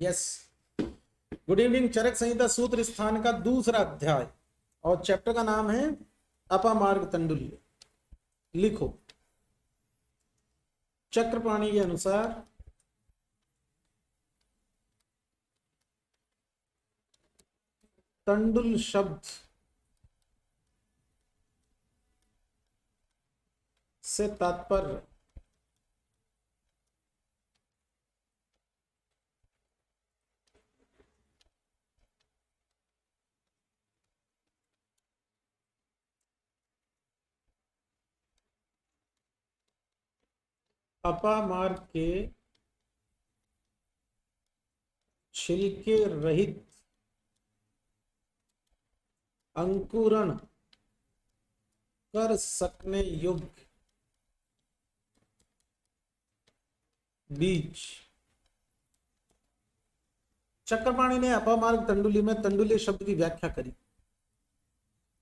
Yes, good evening. Charak Samhita सूत्र स्थान का दूसरा अध्याय और चैप्टर का नाम है अपामार्ग तंडुल्य। लिखो, चक्रपाणी के अनुसार तंडुल शब्द से तात्पर्य अपामार्ग के छिलके रहित अंकुरण कर सकने योग्य बीज। चक्रपाणी ने अपामार्ग तंडुली में तंडुली शब्द की व्याख्या करी।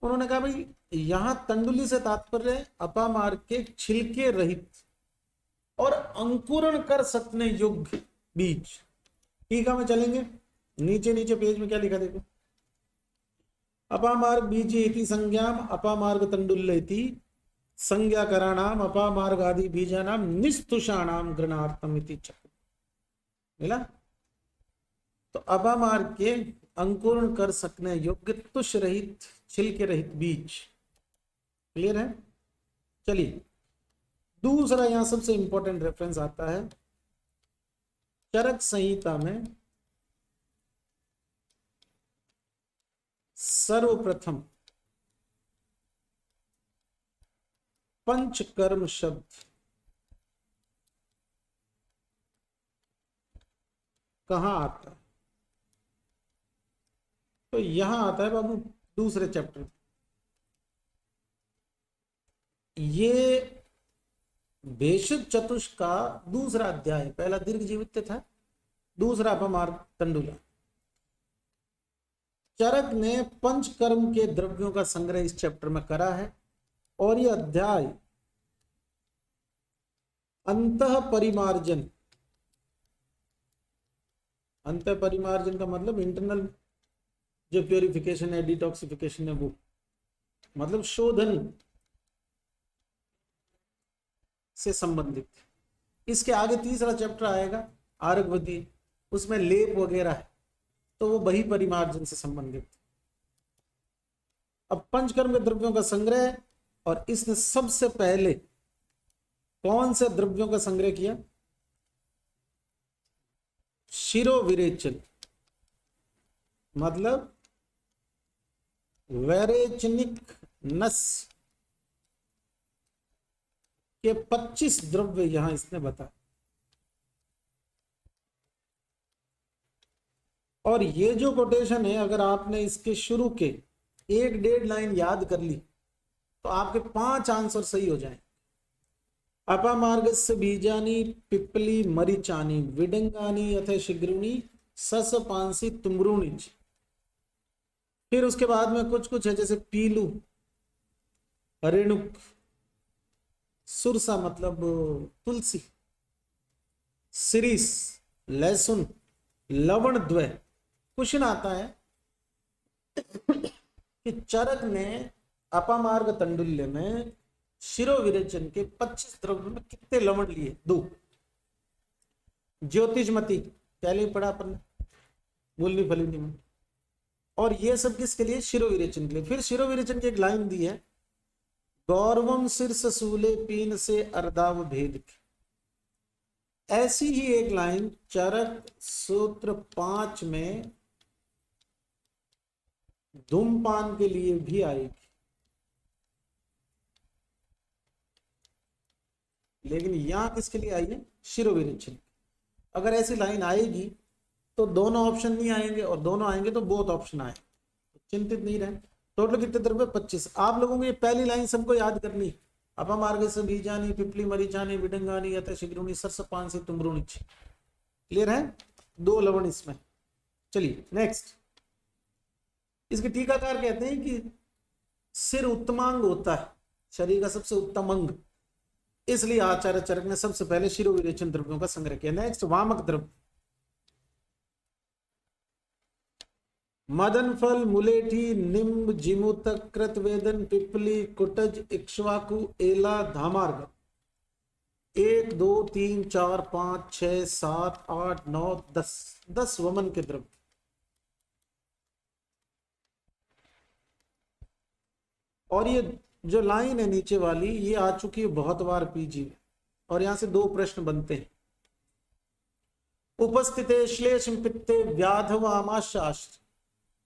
उन्होंने कहा भाई यहां तंडुली से तात्पर्य अपामार्ग के छिलके रहित और अंकुरण कर सकने योग्य बीज। टीका में चलेंगे, नीचे नीचे पेज में क्या लिखा देखो, अपामार्ग बीज इति संज्ञाम अपामार्ग तंडुल्य इति संज्ञाकरणाम अपामार्ग आदि बीजानाम निस्तुषाणाम ग्रहणार्थम इति चक्र। मिला? तो अपामार्ग के अंकुरण कर सकने योग्य तुष रहित छिलके रहित बीज। क्लियर है? चलिए, दूसरा यहां सबसे इंपॉर्टेंट रेफरेंस आता है चरक संहिता में सर्वप्रथम पंचकर्म शब्द कहां आता है? तो यहां आता है बाबू दूसरे चैप्टर। ये भेषज चतुष्क का दूसरा अध्याय, पहला दीर्घ जीवित था, दूसरा अपामार्ग तंडुला। चरक ने पंचकर्म के द्रव्यों का संग्रह इस चैप्टर में करा है और यह अध्याय अंतः परिमार्जन, अंतः परिमार्जन का मतलब इंटरनल जो प्योरिफिकेशन है, डिटॉक्सिफिकेशन है, वो मतलब शोधन से संबंधित। इसके आगे तीसरा चैप्टर आएगा आर्गवती, उसमें लेप वगैरह है, तो वो वही परिमार्जन से संबंधित। अब पंचकर्म के द्रव्यों का संग्रह, और इसने सबसे पहले कौन से द्रव्यों का संग्रह किया? शिरोविरेचन, मतलब वैरेचनिक नस के 25 द्रव्य यहां इसने बताया। और ये जो कोटेशन है, अगर आपने इसके शुरू के 1-1.5 लाइन याद कर ली तो आपके 5 आंसर सही हो जाएं। अपामार्गस्य बीजानि पिप्पली मरीचानि विडंगानि अथ शीघ्रुणि ससपांसी तुम्रुणि। फिर उसके बाद में कुछ है, जैसे पीलू, रेणुक, सुरसा मतलब तुलसी, सिरिस, लहसुन, लवण द्वय। क्वेश्चन आता है कि चरक ने अपामार्ग तंडुल्य में शिरोविरेचन के 25 द्रव्य में कितने लवण लिए? 2। ज्योतिषमती पहले ही पढ़ा अपन मूलनी फलिनी में। और ये सब किसके लिए? शिरोविरेचन के लिए। फिर शिरोविरेचन की एक लाइन दी है, गौरवम शीर्ष सूले पीन से अर्दाव भेद। ऐसी ही एक लाइन चरक सूत्र 5 में धूमपान के लिए भी आएगी, लेकिन यहां किसके लिए आई है? शिरोविरेचन। अगर ऐसी लाइन आएगी तो दोनों ऑप्शन नहीं आएंगे, और दोनों आएंगे तो बोथ ऑप्शन आए, चिंतित नहीं रहे। टोटल कितने द्रव्य? 25। आप लोगों को ये पहली लाइन सबको याद करनी, अपामार्गस्य बीजानि पिप्पली मरीचानि विडंगानि अथ शीघ्रुणि ससपांसी तुम्रुणि। क्लियर है? 2 लवण इसमें। चलिए नेक्स्ट। इसके टीकाकार कहते हैं कि सिर उत्तमांग होता है, शरीर का सबसे उत्तम अंग, इसलिए आचार्य चरक ने सबसे पहले शिरोविरेचन द्रव्यों का संग्रह किया। नेक्स्ट, वामक द्रव्य। मदन फल, मुलेठी, निम्ब, जिमुतक, कृतवेदन, पिपली, कुटज, इक्ष्वाकु, एला, धामार्ग। 1 2 3 4 5 6 7 8 9 10, 10 वमन के द्रव्य। और ये जो लाइन है नीचे वाली, ये आ चुकी है बहुत बार पीजी में, और यहां से 2 प्रश्न बनते हैं। उपस्थित श्लेष पित्ते व्याधव आमाशय आश्र।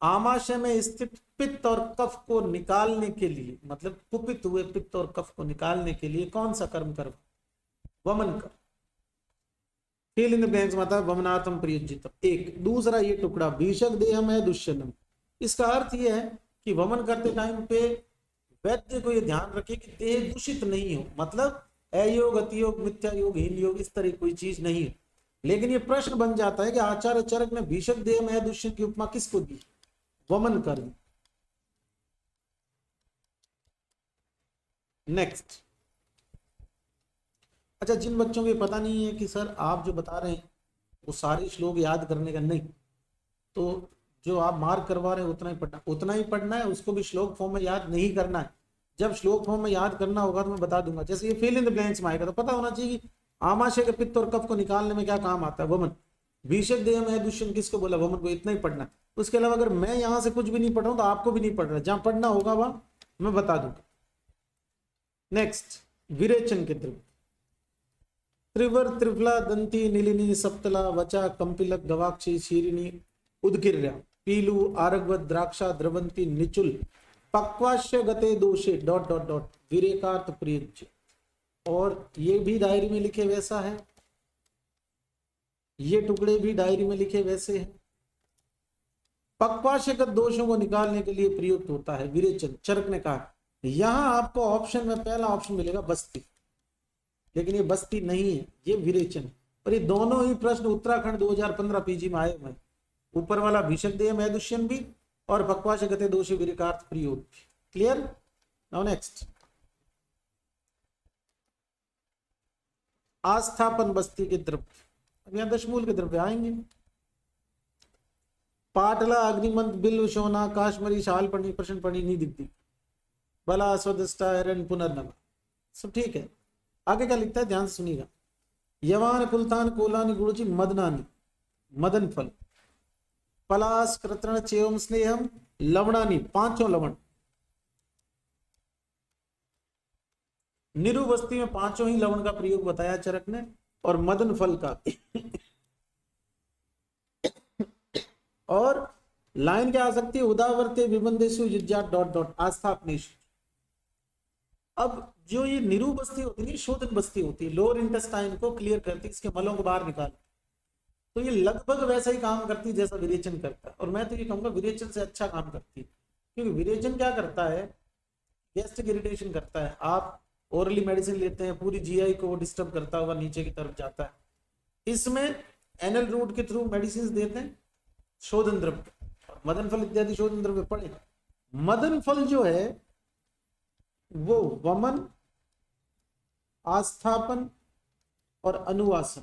आमाशय में स्थित पित्त और कफ को निकालने के लिए, मतलब कुपित हुए पित्त और कफ को निकालने के लिए कौन सा कर्म कर? वमन कर। फिल इन द ब्लैंक्स माता वमनार्थम प्रयुज्यतम। एक दूसरा ये टुकड़ा भीषक देहम है दुष्यनम। इसका अर्थ यह है कि वमन करते टाइम पे वैद्य को ये ध्यान रखे कि देह दूषित नहीं हो, मतलब अयोग, अतियोग, मिथ्या योग, हीन योग, इस तरह कोई चीज नहीं है। लेकिन ये प्रश्न बन जाता है कि आचार्य चरक ने भीषक देह में दुष्यन की उपमा किसको दी? वमन कर। नेक्स्ट, अच्छा, जिन बच्चों को पता नहीं है कि सर आप जो बता रहे हैं वो सारे श्लोक याद करने का नहीं, तो जो आप मार्क करवा रहे हैं उतना ही पढ़ना है, उसको भी श्लोक फॉर्म में याद नहीं करना है। जब श्लोक फॉर्म में याद करना होगा तो मैं बता दूंगा। जैसे ये फिल इन द ब्लैंक्स में आएगा तो पता होना चाहिए कि आमाशय के पित्त और कफ को निकालने में क्या काम आता है? वमन। भीषक देह में दुष्यन किसको बोला? वमन को। इतना ही पढ़ना। उसके अलावा अगर मैं यहां से कुछ भी नहीं पढ़ रहा हूं तो आपको भी नहीं पढ़ रहा, जहां पढ़ना होगा वहां मैं बता दूंगा। नेक्स्ट, विरेचन के द्रव्य। त्रिवर, त्रिफला, दंती, नीलिनी, सप्तला, वचा, कंपिलक, गवाक्षी, शीरिणी, उदकिर्या, पीलू, आरगवत, द्राक्षा, द्रवंती, निचुल, पक्वाश्य गते दोषे ... विरेकार्थ प्रयुज्य। और ये भी डायरी में लिखे वैसा है, ये टुकड़े भी डायरी में लिखे वैसे हैं। पक्वाशयगत दोषों को निकालने के लिए प्रयुक्त होता है विरेचन। चरक ने कहा यहां आपको ऑप्शन में पहला ऑप्शन मिलेगा बस्ती, लेकिन ये बस्ती नहीं है, ये विरेचन। और ये दोनों ही प्रश्न उत्तराखंड 2015 पीजी में आए हुए। ऊपर वाला भीषक देह में दुष्यन भी और पक्वाशयगते दोषी विरेकार्थ प्रयोग भी। क्लियर? नाउ नेक्स्ट, आस्थापन बस्ती के द्रव्य। अब यहां दशमूल के द्रव्य आएंगे। पाटला, अग्निमंत, बिल्व, शोना, काश्मीरी, शालपणी, प्रश्नपणी, निदिग्धि, बला, स्वदष्टा, एरन, पुनर्नवा, सब ठीक है। आगे क्या लिखता है ध्यान से सुनिएगा। यवान, कुलतान, कोलानी, गुरुचि, मदनानी, मदन फल, पलास, कृतृण, चेयम, स्नेहम, लवणानी, 5 लवण। निरुबस्ती में 5 ही लवण का प्रयोग बताया चरक ने, और मदन फल का। और लाइन क्या आ सकती है? उदावर्ते विबंधेषु युज्यात् ... आस्थापनेषु। अब जो ये निरू बस्ती होती है, शोधन बस्ती होती है, लोअर इंटेस्टाइन को क्लियर करती है, इसके मलों को बाहर निकाल, तो ये लगभग वैसा ही काम करती है जैसा विरेचन करता है। और मैं तो ये कहूंगा विरेचन से अच्छा काम करती है, क्योंकि विरेचन क्या करता है? गैस्ट्रिक इरिटेशन करता है। आप ओरली मेडिसिन लेते हैं, पूरी जीआई को डिस्टर्ब करता हुआ नीचे की तरफ जाता है। इसमें एनल रूट के थ्रू मेडिसिन देते हैं, शोधन द्रव्य, मदन फल इत्यादि शोधन द्रव्य पड़े। मदन फल जो है वो वमन, आस्थापन और अनुवासन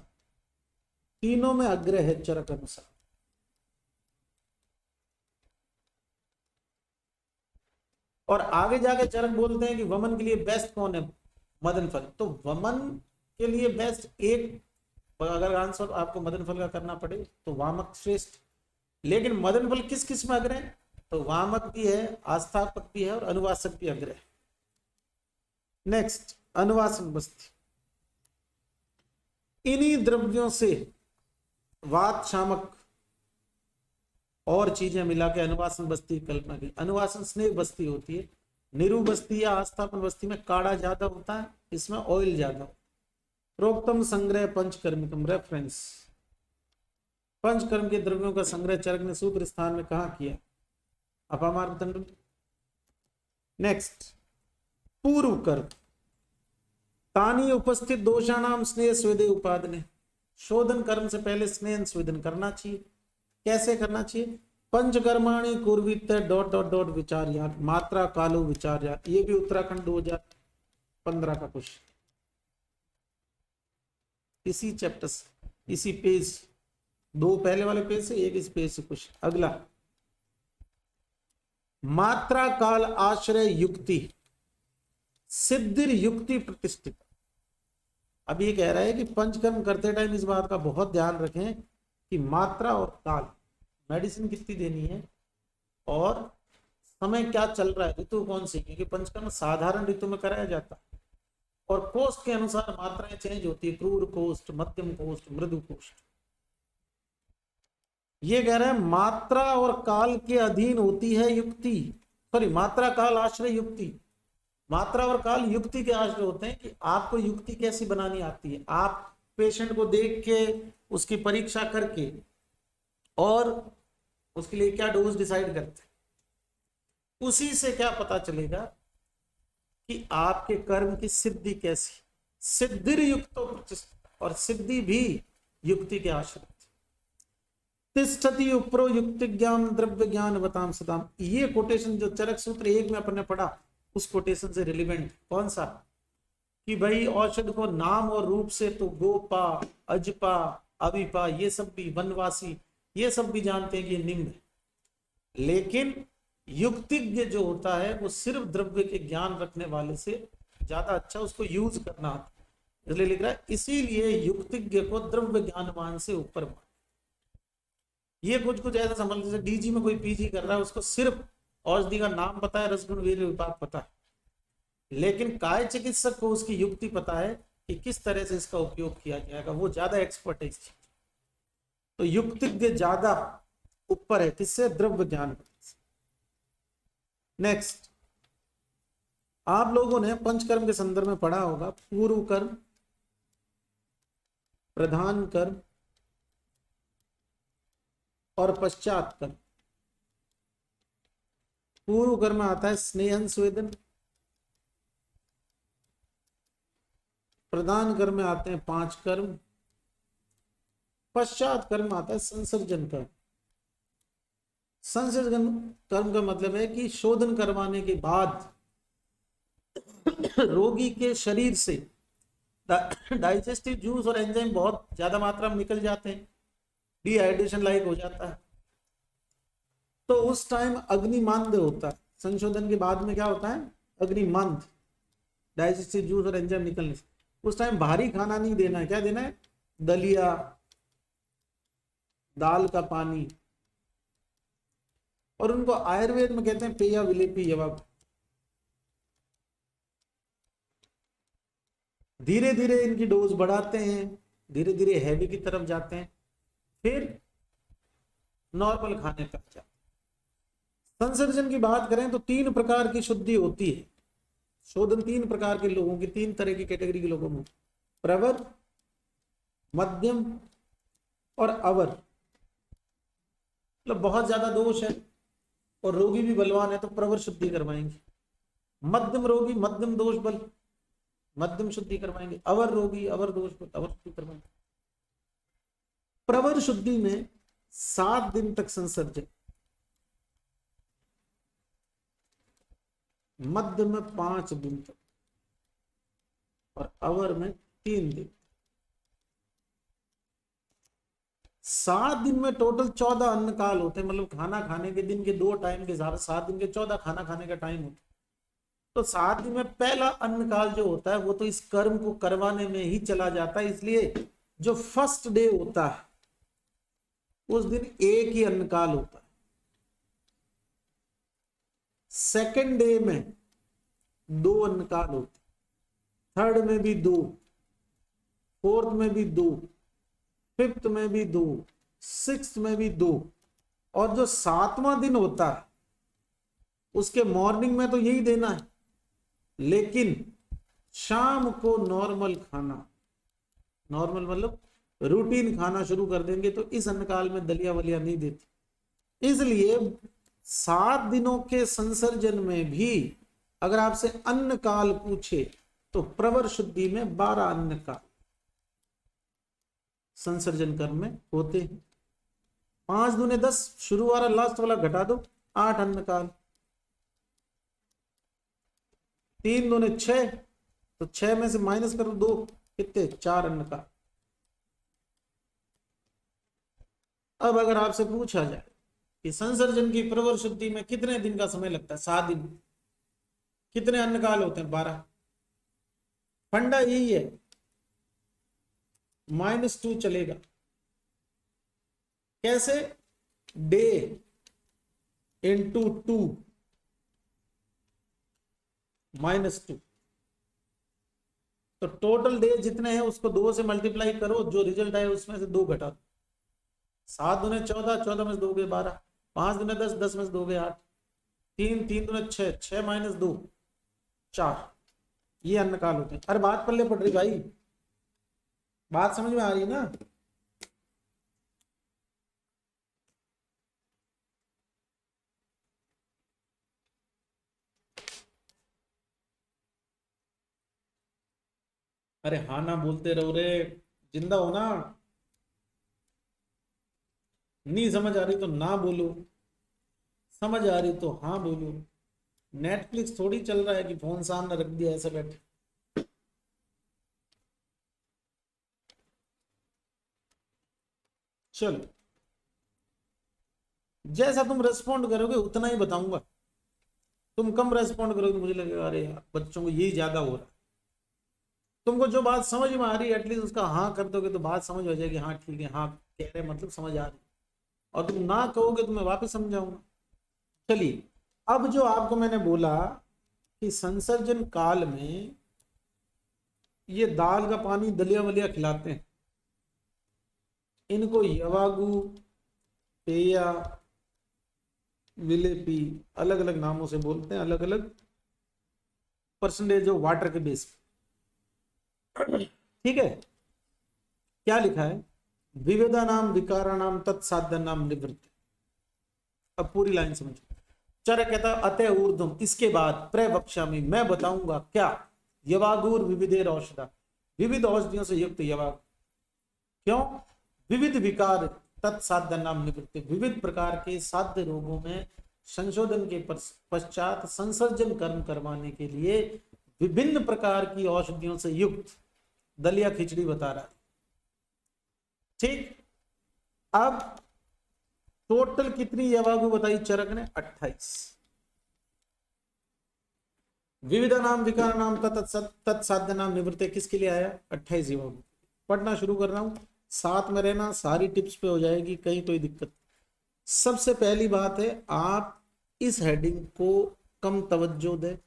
तीनों में अग्रह है चरक अनुसार। और आगे जाके चरक बोलते हैं कि वमन के लिए बेस्ट कौन है? मदन फल। तो वमन के लिए बेस्ट एक, अगर आंसर आपको मदन फल का करना पड़े तो वामक श्रेष्ठ। लेकिन मदन फल किस किस में अग्रह है? तो वामक भी है, आस्थापक भी है और अनुवासक भी अग्रह है। नेक्स्ट, अनुवासन बस्ती। इन्हीं द्रव्यों से वात, शामक और चीजें मिला के अनुवासन बस्ती की कल्पना की। अनुवासन स्नेह बस्ती होती है। निरू बस्ती या आस्थापन बस्ती में काढ़ा ज्यादा होता है, इसमें ऑयल ज्यादा। प्रोक्तम संग्रह पंचकर्मिकम। रेफरेंस, पंचकर्म के द्रव्यों का संग्रह चरक ने सूत्र स्थान में कहा किया? अपामार्ग तंडुल। नेक्स्ट, पूर्व कर्म। तानी उपस्थित दोषाणाम स्नेह स्वेदे उपादने। शोधन कर्म से पहले स्नेह स्वेदन करना चाहिए। कैसे करना चाहिए? पंचकर्माणि कुर्वित ... विचार्या, मात्रा कालो विचार्या। ये भी उत्तराखंड 2015 का क्वेश्चन, इसी चैप्टर से, इसी पेज, 2 पहले वाले पेज से, एक इस पेज से क्वेश्चन। अगला, मात्रा काल आश्रय युक्ति सिद्धिर युक्ति प्रतिष्ठित। अब ये कह रहा है कि पंचकर्म करते टाइम इस बात का बहुत ध्यान रखें कि मात्रा और काल, मेडिसिन कितनी देनी है और समय क्या चल रहा है, ऋतु कौन सी, क्योंकि पंचकर्म साधारण ऋतु में कराया जाता है और कोष्ठ के अनुसार मात्राएं चेंज होती है, क्रूर कोष्ठ, मध्यम कोष्ठ, मृदु कोष्ठ। ये कह रहे हैं मात्रा और काल के अधीन होती है युक्ति, सॉरी मात्रा काल आश्रय युक्ति। मात्रा और काल युक्ति के आश्रय होते हैं कि आपको युक्ति कैसी बनानी आती है। आप पेशेंट को देख के उसकी परीक्षा करके और उसके लिए क्या डोज डिसाइड करते हैं, उसी से क्या पता चलेगा कि आपके कर्म की सिद्धि कैसी। सिद्धिर युक्तो प्रतिष्ठित, और सिद्धि भी युक्ति के आश्रय। तिष्ठति उपरो युक्ति ज्ञान द्रव्य ज्ञान बताम सदाम। ये कोटेशन जो चरक सूत्र 1 में अपन ने पढ़ा उस कोटेशन से रिलेवेंट। कौन सा? कि भाई औषध को नाम और रूप से तो गोपा, अजपा, अविपा, ये सब भी, वनवासी, ये सब भी जानते हैं कि ये निम्न है, लेकिन युक्तिज्ञ जो होता है वो सिर्फ द्रव्य के ज्ञान रखने वाले से ज्यादा अच्छा उसको यूज करना आता है, इसलिए लिख रहा है इसीलिए युक्तिज्ञ को द्रव्य ज्ञानवान से ऊपर मान। ये कुछ ऐसा समझ लीजिए, डीजी में कोई पीजी कर रहा है, उसको सिर्फ औषधि का नाम पता है, रसगुण वीर्य विपाक पता है, लेकिन काय चिकित्सक को उसकी युक्ति पता है कि किस तरह से इसका उपयोग किया जाएगा, वो ज्यादा एक्सपर्ट है इस चीज। तो युक्तिज्ञ ज्यादा ऊपर है किससे? द्रव्य ज्ञान। नेक्स्ट, आप लोगों ने पंचकर्म के संदर्भ में पढ़ा होगा पूर्व कर्म, प्रधान कर्म और पश्चात कर्म। पूर्व कर्म आता है स्नेहन स्वेदन, प्रधान कर्म में आते हैं 5 कर्म, पश्चात कर्म आता है संसर्जन कर्म। संसर्जन कर्म का मतलब है कि शोधन करवाने के बाद रोगी के शरीर से डाइजेस्टिव जूस और एंजाइम बहुत ज्यादा मात्रा में निकल जाते हैं, डिहाइड्रेशन लाइक हो जाता है, तो उस टाइम अग्निमांद होता है। संशोधन के बाद में क्या होता है? अग्निमांद, डाइजेस्टिव जूस और एंजाइम निकलने से। उस टाइम भारी खाना नहीं देना है, क्या देना है? दलिया, दाल का पानी, और उनको आयुर्वेद में कहते हैं पेया विलेपी यवा। धीरे धीरे इनकी डोज बढ़ाते हैं, धीरे धीरे हैवी की तरफ जाते हैं, फिर नॉर्मल खाने तक जाते हैं। संसर्जन की बात करें तो 3 प्रकार की शुद्धि होती है। शोधन 3 प्रकार के लोगों की, 3 तरह की कैटेगरी के लोगों में, प्रवर, मध्यम और अवर। मतलब बहुत ज्यादा दोष है और रोगी भी बलवान है तो प्रवर शुद्धि करवाएंगे। मध्यम रोगी, मध्यम दोष बल, मध्यम शुद्धि करवाएंगे। अवर रोगी, अवर दोष बल, अवर शुद्धि करवाएंगे। प्रवर शुद्धि में 7 दिन तक संसर्जन, मध्य में 5 दिन तक और अवर में 3 दिन। 7 दिन में टोटल 14 अन्न काल होते हैं, मतलब खाना खाने के दिन के 2 टाइम के हिसाब से 7 दिन के 14 खाना खाने का टाइम होता है। तो 7 दिन में पहला अन्न काल जो होता है वो तो इस कर्म को करवाने में ही चला जाता है, इसलिए जो फर्स्ट डे होता है उस दिन एक ही अन्न काल होता है। सेकंड डे में 2 अन्न काल होते, थर्ड में भी 2, फोर्थ में भी 2, फिफ्थ में भी 2, सिक्स्थ में भी 2, और जो 7वां दिन होता है उसके मॉर्निंग में तो यही देना है, लेकिन शाम को नॉर्मल खाना, नॉर्मल मतलब रूटीन खाना शुरू कर देंगे, तो इस अन्न काल में दलिया वलिया नहीं देती। इसलिए 7 दिनों के संसर्जन में भी अगर आपसे अन्न काल पूछे तो प्रवर शुद्धि में 12 अन्न काल संसर्जन कर्म में होते हैं। 5 दूने 10, शुरू वाला लास्ट वाला घटा दो, 8 अन्न काल। 3 दूने 6, तो 6 में से माइनस करो 2, कितने? 4 अन्न काल। अब अगर आपसे पूछा जाए कि संसर्जन की प्रवर शुद्धि में कितने दिन का समय लगता है? 7 दिन। कितने अन्न काल होते हैं? 12। फंडा यही है, -2 चलेगा। कैसे? डे इंटू 2 -2, तो टोटल डे जितने हैं उसको 2 से मल्टीप्लाई करो, जो रिजल्ट आए उसमें से 2 घटा दो। 7 दूने 14, 14 में से 2 गए 12, 5 दूने 10, 10 में से 2 गए 8, 3 3 दूने 6, 6 -2 4। ये अन्न काल होते हैं। अरे बात पल्ले पड़ रही भाई, बात समझ में आ रही है ना? अरे हाँ ना बोलते रहो रे, जिंदा हो ना। नहीं समझ आ रही तो ना बोलो, समझ आ रही तो हाँ बोलो। नेटफ्लिक्स थोड़ी चल रहा है कि फोन सामने रख दिया ऐसे बैठे। चलो, जैसा तुम रेस्पॉन्ड करोगे उतना ही बताऊंगा। तुम कम रेस्पॉन्ड करोगे तो मुझे लगेगा अरे यार बच्चों को यही ज्यादा हो रहा है। तुमको जो बात समझ में आ रही है एटलीस्ट उसका हाँ कर दोगे तो बात समझ हो जाएगी, हाँ ठीक है, हाँ कह रहे मतलब समझ आ रही। और तुम ना कहोगे तो मैं वापस समझाऊंगा। चलिए, अब जो आपको मैंने बोला कि संसर्जन काल में ये दाल का पानी दलिया वलिया खिलाते हैं, इनको यवागु, पेया, विलेपी, अलग अलग नामों से बोलते हैं, अलग अलग परसेंटेज ऑफ वाटर के बेस पे। ठीक है, क्या लिखा है? विविधा नाम विकारा नाम तत्साध्य नाम निवृत्ति। अब पूरी लाइन समझो। चर कहता अतः ऊर्ध्वम, इसके बाद प्रवक्ष्यामि, मैं बताऊंगा क्या? यवागुर विविधेर औषधा, विविध औषधियों से युक्त यवाग। क्यों? विविध विकार तत्साध्य नाम निवृत्ति, विविध प्रकार के साध्य रोगों में संशोधन के पश्चात संसर्जन कर्म करवाने के लिए विभिन्न प्रकार की औषधियों से युक्त दलिया खिचड़ी बता रहा है। ठीक, अब टोटल कितनी यवागु बताई चरक ने? 28। विविधा नाम विकार नाम तत्साध्य नाम निवृत्ति किसके लिए आया? 28 यवागु। पढ़ना शुरू कर रहा हूं, साथ में रहना, सारी टिप्स पे हो जाएगी, कहीं कोई दिक्कत। सबसे पहली बात है, आप इस हेडिंग को कम तवज्जो दे,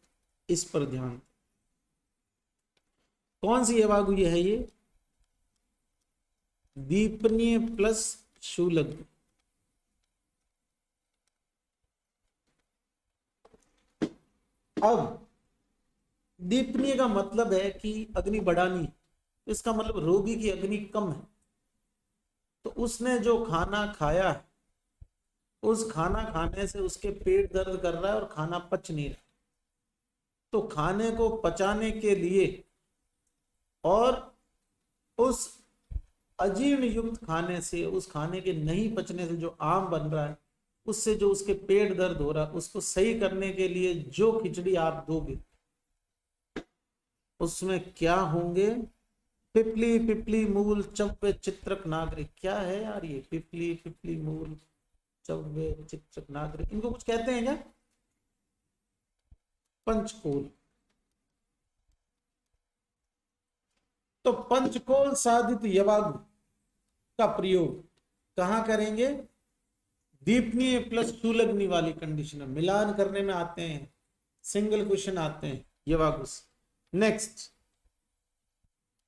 इस पर ध्यान। कौन सी यवागु ये है? ये दीपनीय प्लस शूलग्न। अब दीपनीय का मतलब है कि अग्नि बढ़ानी, इसका मतलब रोगी की अग्नि कम है, तो उसने जो खाना खाया है उस खाना खाने से उसके पेट दर्द कर रहा है और खाना पच नहीं रहा, तो खाने को पचाने के लिए और उस अजीर्ण युक्त खाने से, उस खाने के नहीं पचने से जो आम बन रहा है, उससे जो उसके पेट दर्द हो रहा है, उसको सही करने के लिए जो खिचड़ी आप दोगे उसमें क्या होंगे? पिपली पिपली मूल चव्य चित्रक नागरिक। क्या है यार ये पिपली पिपली मूल चव्य चित्रक नागरिक? इनको कुछ कहते हैं क्या? पंचकोल। तो पंचकोल साधित यवागु का प्रयोग कहां करेंगे? दीपनीय प्लस शूलग्नि वाली कंडीशन में मिलान करने में आते हैं, सिंगल क्वेश्चन आते हैं यवागु से। नेक्स्ट,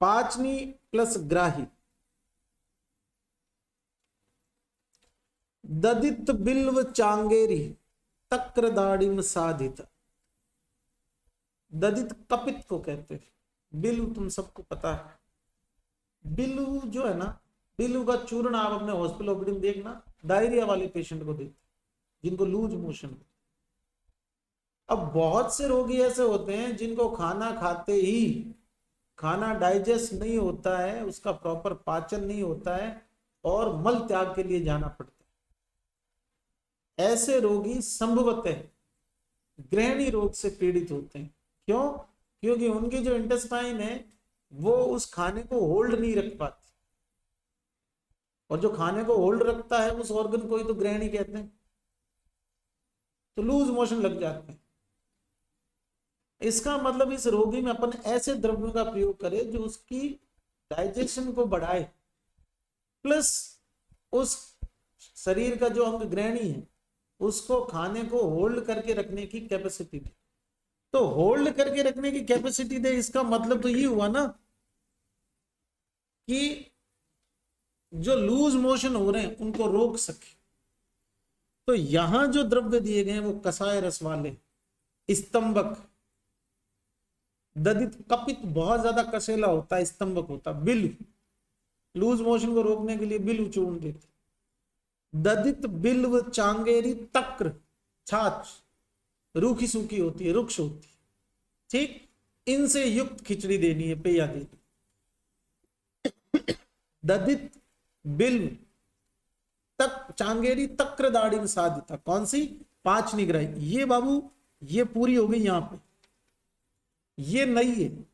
पाचनी प्लस ग्राही, ददित बिल्व चांगेरी तक्र दाड़िम साधित। ददित कपित को कहते हैं, बिल्व तुम सबको पता है। बिल्व जो है ना, बिल्व का चूर्ण आप अपने हॉस्पिटल में देखना, डायरिया वाले पेशेंट को देते, जिनको लूज मोशन। अब बहुत से रोगी ऐसे होते हैं जिनको खाना खाते ही खाना डाइजेस्ट नहीं होता है, उसका प्रॉपर पाचन नहीं होता है और मल त्याग के लिए जाना पड़ता है। ऐसे रोगी संभवतः गृहिणी रोग से पीड़ित होते हैं। क्यों? क्योंकि उनकी जो इंटेस्टाइन है वो उस खाने को होल्ड नहीं रख पाती, और जो खाने को होल्ड रखता है उस ऑर्गन को ही तो गृहिणी कहते हैं। तो लूज मोशन लग जाते हैं। इसका मतलब इस रोगी में अपन ऐसे द्रव्यों का प्रयोग करें जो उसकी डाइजेशन को बढ़ाए, प्लस उस शरीर का जो अंग ग्रहणी है उसको खाने को होल्ड करके रखने की कैपेसिटी दे। तो होल्ड करके रखने की कैपेसिटी दे, इसका मतलब तो ये हुआ ना कि जो लूज मोशन हो रहे हैं उनको रोक सके। तो यहां जो द्रव्य दिए गए हैं वो कसाय रस वाले, स्तंभक, दधित, कपित बहुत ज्यादा कसेला होता है, स्तंभक होता है, बिल्व, लूज मोशन को रोकने के लिए बिल्व चूर्ण देते, दधित, बिल्व, चांगेरी, तक्र, छाछ, रूखी सूखी होती है, रुक्ष होती है, ठीक, इनसे युक्त खिचड़ी देनी है, पेया देनी। दधित, बिल्व, तक, चांगेरी, तक्र, दाढ़ी में साधिता, कौन सी? 5 निग्राही। ये बाबू ये पूरी हो गई यहां पे, ये नहीं है।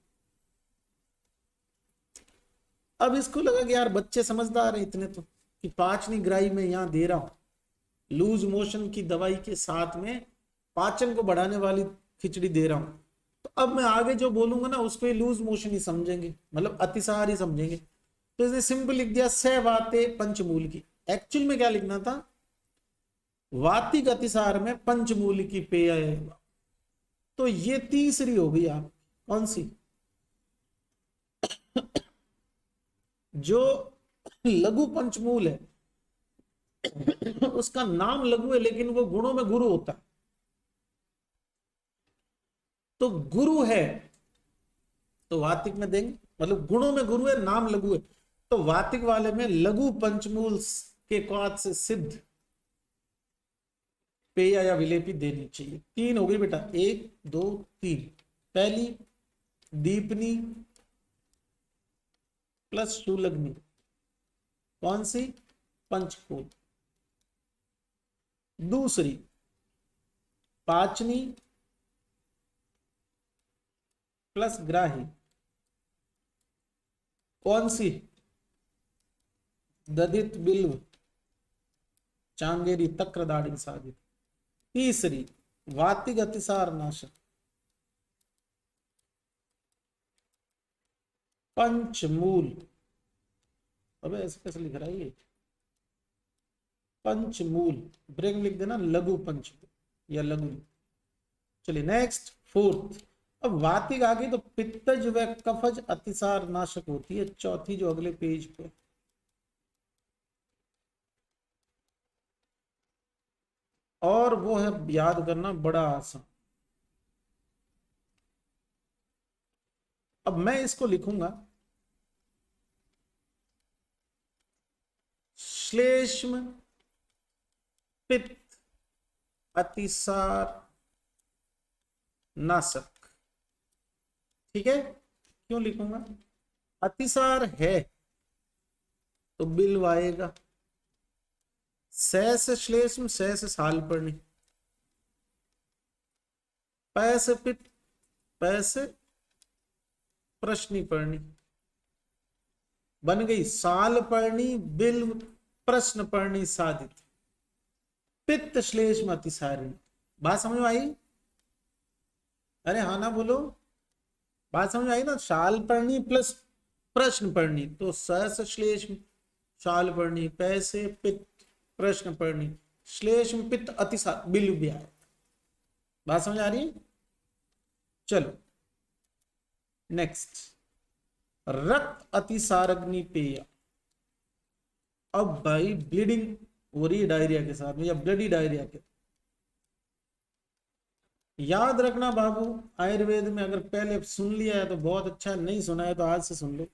अब इसको लगा कि यार बच्चे समझदार है इतने तो, कि 5 निग्राही में यहां दे रहा हूं, लूज मोशन की दवाई के साथ में पाचन को बढ़ाने वाली खिचड़ी दे रहा हूं, तो अब मैं आगे जो बोलूंगा ना उसको ये लूज मोशन ही समझेंगे, मतलब अतिसार ही समझेंगे। तो इसने सिंपल लिख दिया सहवाते पंचमूल की। एक्चुअल में क्या लिखना था? वातिक अतिसार में पंचमूल की पेय है। तो ये तीसरी हो गई आप, कौन सी? जो लघु पंचमूल है उसका नाम लघु है लेकिन वो गुणों में गुरु होता है। तो गुरु है तो वातिक में देंगे, मतलब गुणों में गुरु है, नाम लघु है, तो वातिक वाले में लघु पंचमूल के क्वाद से सिद्ध पेय या विलेपी देनी चाहिए। 3 हो गई बेटा, 1 2 3। पहली दीपनी प्लस शूलग्नि, कौन सी? पंचकूल। दूसरी पाचनी प्लस ग्राही, कौन सी? दधित, बिल्व, चांगेरी, तक्र, दाढ़ी साधित। तीसरी वातिक अतिसार नाशक, पंचमूल। अबे ऐसे कैसे लिख रहा है ये? पंचमूल, ब्रेक लिख देना लघु पंचमूल या लघु। चलिए नेक्स्ट, 4th। अब वातिक आ गई तो पित्तज व कफज अतिसार नाशक होती है, चौथी जो अगले पेज पे। और वो है याद करना बड़ा आसान। अब मैं इसको लिखूंगा श्लेष्म पित्त अतिसार नाशक, ठीक है? क्यों लिखूंगा? अतिसार है तो बिल्व आएगा, से श्लेष्म, से सालपर्णी, पै से पित्त, पै से प्रश्निपर्णी, बन गई सालपर्णी, बिल्व, प्रश्नपर्णी साधित, पित्त श्लेष्म अतिसारिणी। बात समझ में आई? अरे हाँ ना बोलो, बात समझ में आई ना? शालपर्णी प्लस प्रश्नपर्णी, तो स श्लेष्म शालपर्णी, पै से पित्त प्रश्नपर्णी, श्लेष्म पित्त अतिसार, बिल्व भी आया। बात समझ आ रही है? चलो नेक्स्ट, रक्त अतिसारग्नि पेय। अब भाई ब्लीडिंग हो रही है डायरिया के साथ में या ब्लडी डायरिया के। याद रखना बाबू, आयुर्वेद में अगर पहले सुन लिया है तो बहुत अच्छा, नहीं सुना है तो आज से सुन लो।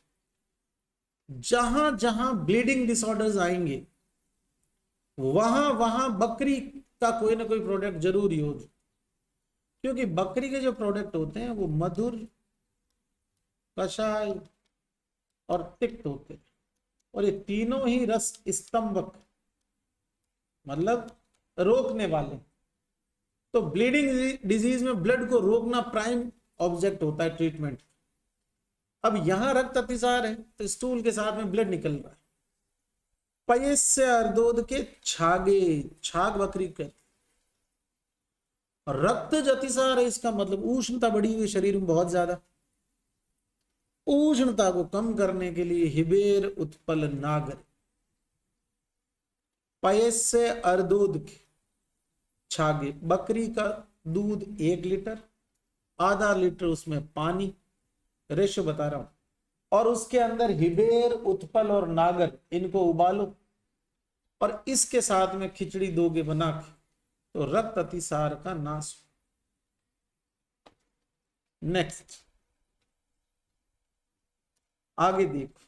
जहां जहां ब्लीडिंग डिसऑर्डर्स आएंगे वहां वहां बकरी का कोई ना कोई प्रोडक्ट जरूर यूज, क्योंकि बकरी के जो प्रोडक्ट होते हैं वो मधुर, कषाय और तिक्त होते हैं, और ये तीनों ही रस स्तंभक, मतलब रोकने वाले। तो ब्लीडिंग डिजीज में ब्लड को रोकना प्राइम ऑब्जेक्ट होता है ट्रीटमेंट। अब यहां रक्त अतिसार है तो स्टूल के साथ में ब्लड निकल रहा है। पयस्य अर्धोद के छागे, छाग बकरी कहते, रक्त अतिसार है, इसका मतलब उष्णता बढ़ी हुई शरीर में बहुत ज्यादा। उष्णता को कम करने के लिए हिबेर उत्पल नागर, पैसे अर्दूध के छागे, बकरी का दूध 1 लीटर, आधा लीटर उसमें पानी, रेशो बता रहा हूं, और उसके अंदर हिबेर उत्पल और नागर, इनको उबालो और इसके साथ में खिचड़ी दोगे बना के, तो रक्त अतिसार का नाश। नेक्स्ट आगे देखो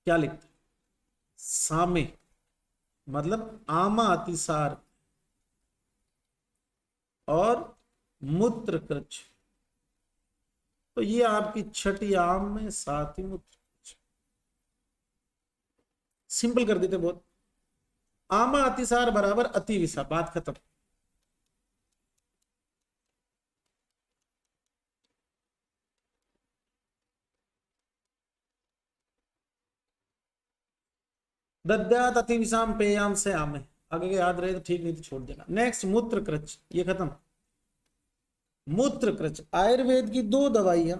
क्या लिखते, सामे मतलब आमा अतिसार और मूत्रकृच, तो ये आपकी छठी आम में, साथ ही मूत्रकृच। सिंपल कर देते बहुत, आमा अतिसार बराबर अति विषा, बात खत्म। दद्यात अति विषाम पेयाम से आमे, आगे याद रहे तो ठीक, नहीं तो छोड़ देना। नेक्स्ट मूत्रकृच, ये खत्म। मूत्रकृच आयुर्वेद की 2 दवाइयां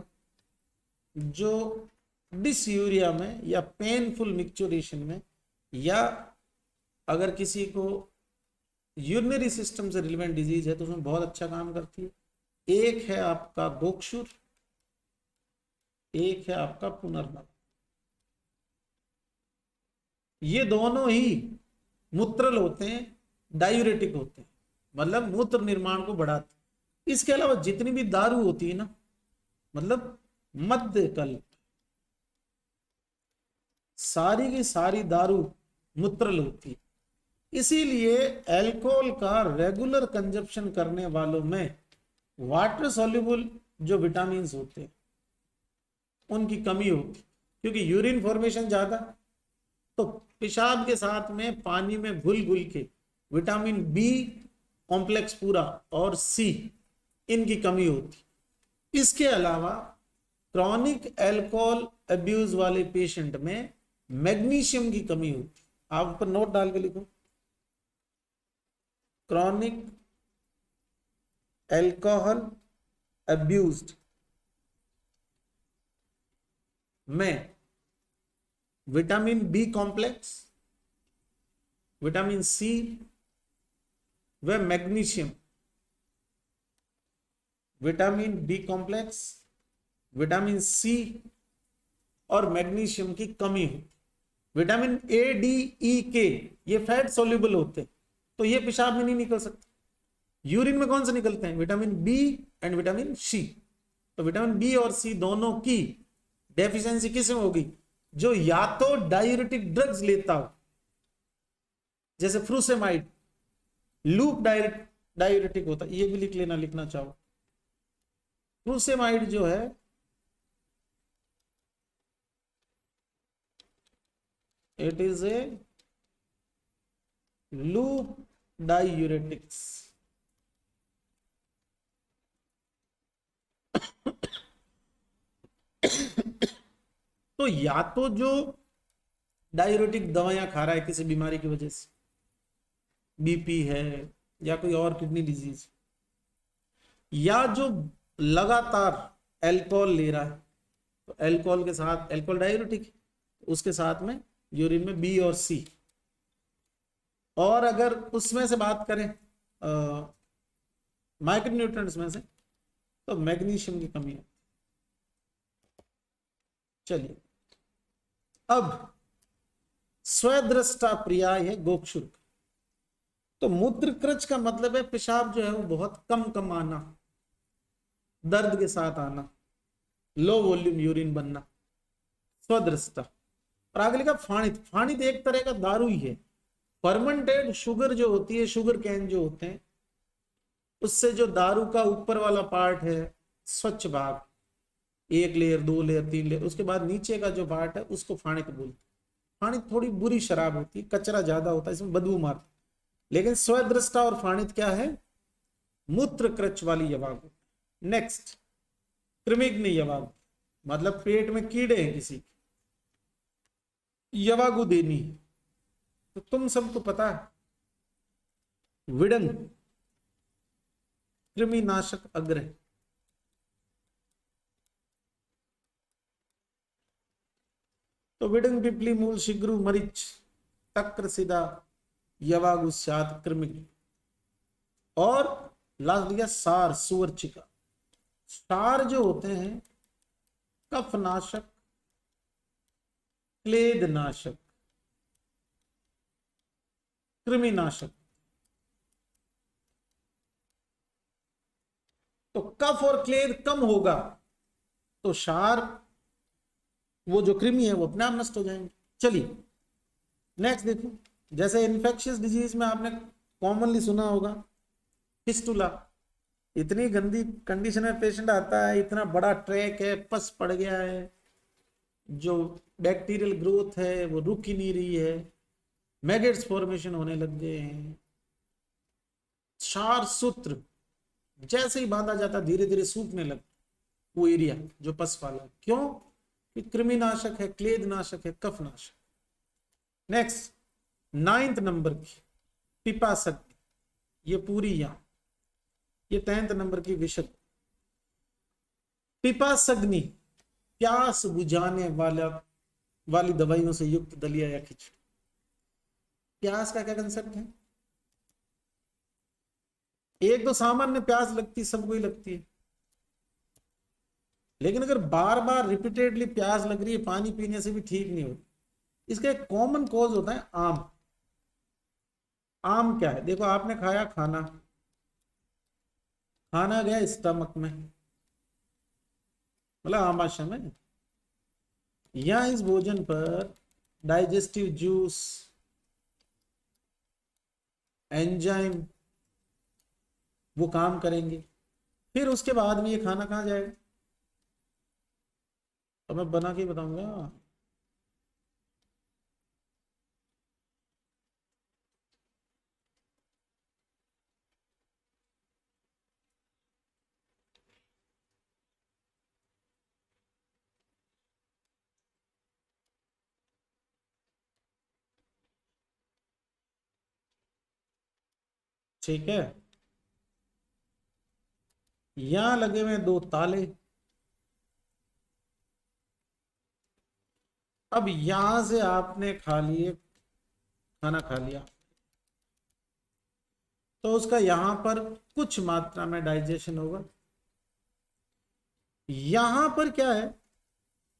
जो डिसयूरिया में या पेनफुल मिक्सचुरेशन में, या अगर किसी को यूरिनरी सिस्टम से रिलेवेंट डिजीज है तो उसमें बहुत अच्छा काम करती है। एक है आपका गोक्षुर, एक है आपका पुनर्नव। ये दोनों ही मूत्रल होते हैं, डायूरेटिक होते हैं, मतलब मूत्र निर्माण को बढ़ाते। इसके अलावा जितनी भी दारू होती है ना, मतलब मध्यकल्प, सारी की सारी दारू मूत्रल होती है। इसीलिए अल्कोहल का रेगुलर कंजप्शन करने वालों में वाटर सॉल्युबल जो विटामिन होते हैं उनकी कमी होती, क्योंकि यूरिन फॉर्मेशन ज्यादा, तो पेशाब के साथ में पानी में घुल घुल के विटामिन बी कॉम्प्लेक्स पूरा और सी, इनकी कमी होती। इसके अलावा क्रॉनिक अल्कोहल अब्यूज वाले पेशेंट में मैग्नीशियम की कमी होती। आप ऊपर नोट डाल के लिखो, क्रॉनिक अल्कोहल अब्यूज्ड में vitamin B complex, vitamin C व magnesium, vitamin B complex, vitamin C और मैग्नीशियम की कमी होती। विटामिन ए, डी, ई, के ये फैट सोल्यूबल होते हैं, तो ये पेशाब में नहीं निकल सकते। यूरिन में कौन से निकलते हैं? Vitamin B and vitamin C. तो विटामिन बी और सी दोनों की डेफिशिएंसी किसमें होगी? जो या तो डायूरेटिक ड्रग्स लेता हो, जैसे फ्रूसेमाइड, लूप डायूरेटिक होता है, ये भी लिख लेना, लिखना चाहो। फ्रूसेमाइड जो है it is a loop diuretics. तो या तो जो डायूरेटिक दवाइयां खा रहा है किसी बीमारी की वजह से, बीपी है या कोई और किडनी डिजीज, या जो लगातार अल्कोहल ले रहा है, तो अल्कोहल के साथ, अल्कोहल डायूरेटिक, उसके साथ में यूरिन में बी और सी। और अगर उसमें से बात करें माइक्रोन्यूट्रिएंट्स में से, तो मैग्नीशियम की कमी है। चलिए, अब स्वदृष्टा पर्याय है गोक्षुर। तो मूत्रकृच का मतलब है पेशाब जो है वो बहुत कम कम आना, दर्द के साथ आना, लो वॉल्यूम यूरिन बनना, स्वदृष्टा। और आगे लिखा फाणित। फाणित एक तरह का दारू ही है। फर्मेंटेड शुगर जो होती है, शुगर कैन जो होते हैं, उससे जो दारू का ऊपर वाला पार्ट है, स्वच्छ भाग, 1 लेयर 2 लेयर 3 लेयर, उसके बाद नीचे का जो पार्ट है उसको फाणित बोलते हैं। फाणित थोड़ी बुरी शराब होती है, कचरा ज्यादा होता है, इसमें बदबू मारता। लेकिन स्वदृष्टा और फाणित क्या है? मूत्रकृच वाली यवागु। नेक्स्ट, कृमिग्न यवागु, मतलब पेट में कीड़े हैं किसी के, यवागु देनी। तो तुम सबको पता है विडन, कृमिनाशक अग्र। तो विडंग, पिपली, मूल, शिग्रु, मरीच, तक्र, सिदा, यवागुस्यात, कृमि। और लास्ट लिया सार, सुअरचिका। सार जो होते हैं कफनाशक, क्लेदनाशक, कृमिनाशक। तो कफ और क्लेद कम होगा तो सार, वो जो कृमि है वो अपने आप नष्ट हो जाएंगे। चलिए नेक्स्ट देखो, जैसे इन्फेक्शियस डिजीज में आपने कॉमनली सुना होगा फिस्टुला। इतनी गंदी कंडीशन में पेशेंट आता है, इतना बड़ा ट्रैक है, पस पड़ गया है, जो बैक्टीरियल ग्रोथ है वो रुक ही नहीं रही है, मैगेट्स फॉर्मेशन होने लग गए हैं। क्षार सूत्र जैसे ही बांधा जाता धीरे धीरे सूखने लगता वो एरिया जो पस वाला। क्यों? कि कृमिनाशक है, क्लेदनाशक है, कफनाशक। नेक्स्ट 9th नंबर की पिपासक, ये पूरी यहां, ये 10th नंबर की विशद। पिपासग्नि, प्यास बुझाने वाली दवाइयों से युक्त दलिया या खिचड़ी। प्यास का क्या कंसेप्ट है? एक तो सामान्य प्यास लगती, सबको ही लगती है, लेकिन अगर बार बार रिपीटेडली प्यास लग रही है, पानी पीने से भी ठीक नहीं होती। इसका एक कॉमन कॉज होता है आम। आम क्या है? देखो आपने खाया खाना, खाना गया स्टमक में, मतलब आमाशय में, या इस भोजन पर डाइजेस्टिव जूस, एंजाइम वो काम करेंगे, फिर उसके बाद में ये खाना कहाँ जाएगा? तो मैं बना के बताऊंगा। ठीक है, यहां लगे हुए 2 ताले। अब यहां से आपने खा लिए, खाना खा लिया, तो उसका यहां पर कुछ मात्रा में डाइजेशन होगा। यहां पर क्या है,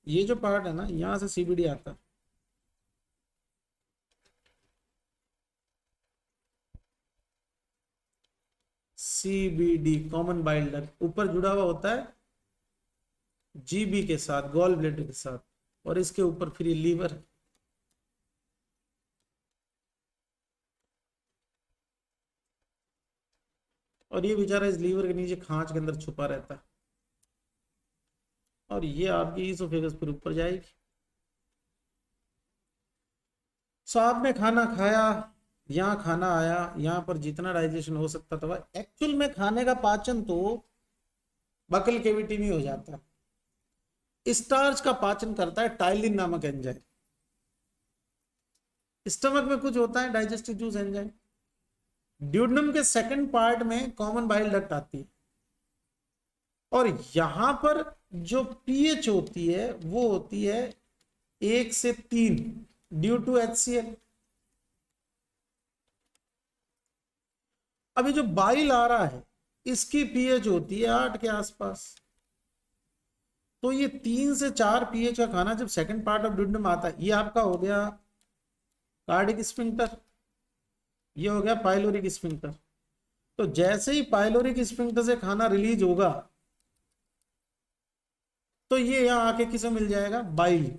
ये जो पार्ट है ना, यहां से सीबीडी आता है। सीबीडी कॉमन बाइल डक्ट ऊपर जुड़ा हुआ होता है जीबी के साथ, गॉल ब्लेडर के साथ, और इसके ऊपर फिर ये लीवर है। और ये बेचारा इस लीवर के नीचे खांच के अंदर छुपा रहता है, और ये आपकी ईसोफेगस पर ऊपर जाएगी। सो आपने खाना खाया, यहाँ खाना आया, यहाँ पर जितना डाइजेशन हो सकता था, एक्चुअल में खाने का पाचन तो बकल केविटी में हो जाता है। स्टार्च का पाचन करता है टाइलिन नामक एंजाइम। स्टमक में कुछ होता है डाइजेस्टिव जूस एंजाइम। ड्यूडनम के सेकंड पार्ट में कॉमन बाइल डक्ट आती है, और यहां पर जो पीएच होती है वो होती है 1 से 3 ड्यू टू HCl। अभी जो बाइल आ रहा है इसकी पीएच होती है 8 के आसपास। तो ये 3 से 4 पीएच का खाना जब सेकंड पार्ट ऑफ ड्यूडनम आता है, ये आपका हो गया कार्डिक स्फिंक्टर, ये हो गया पाइलोरिक स्फिंक्टर। तो जैसे ही पाइलोरिक स्फिंक्टर से खाना रिलीज होगा तो ये यहां आके किसे मिल जाएगा? बाइल।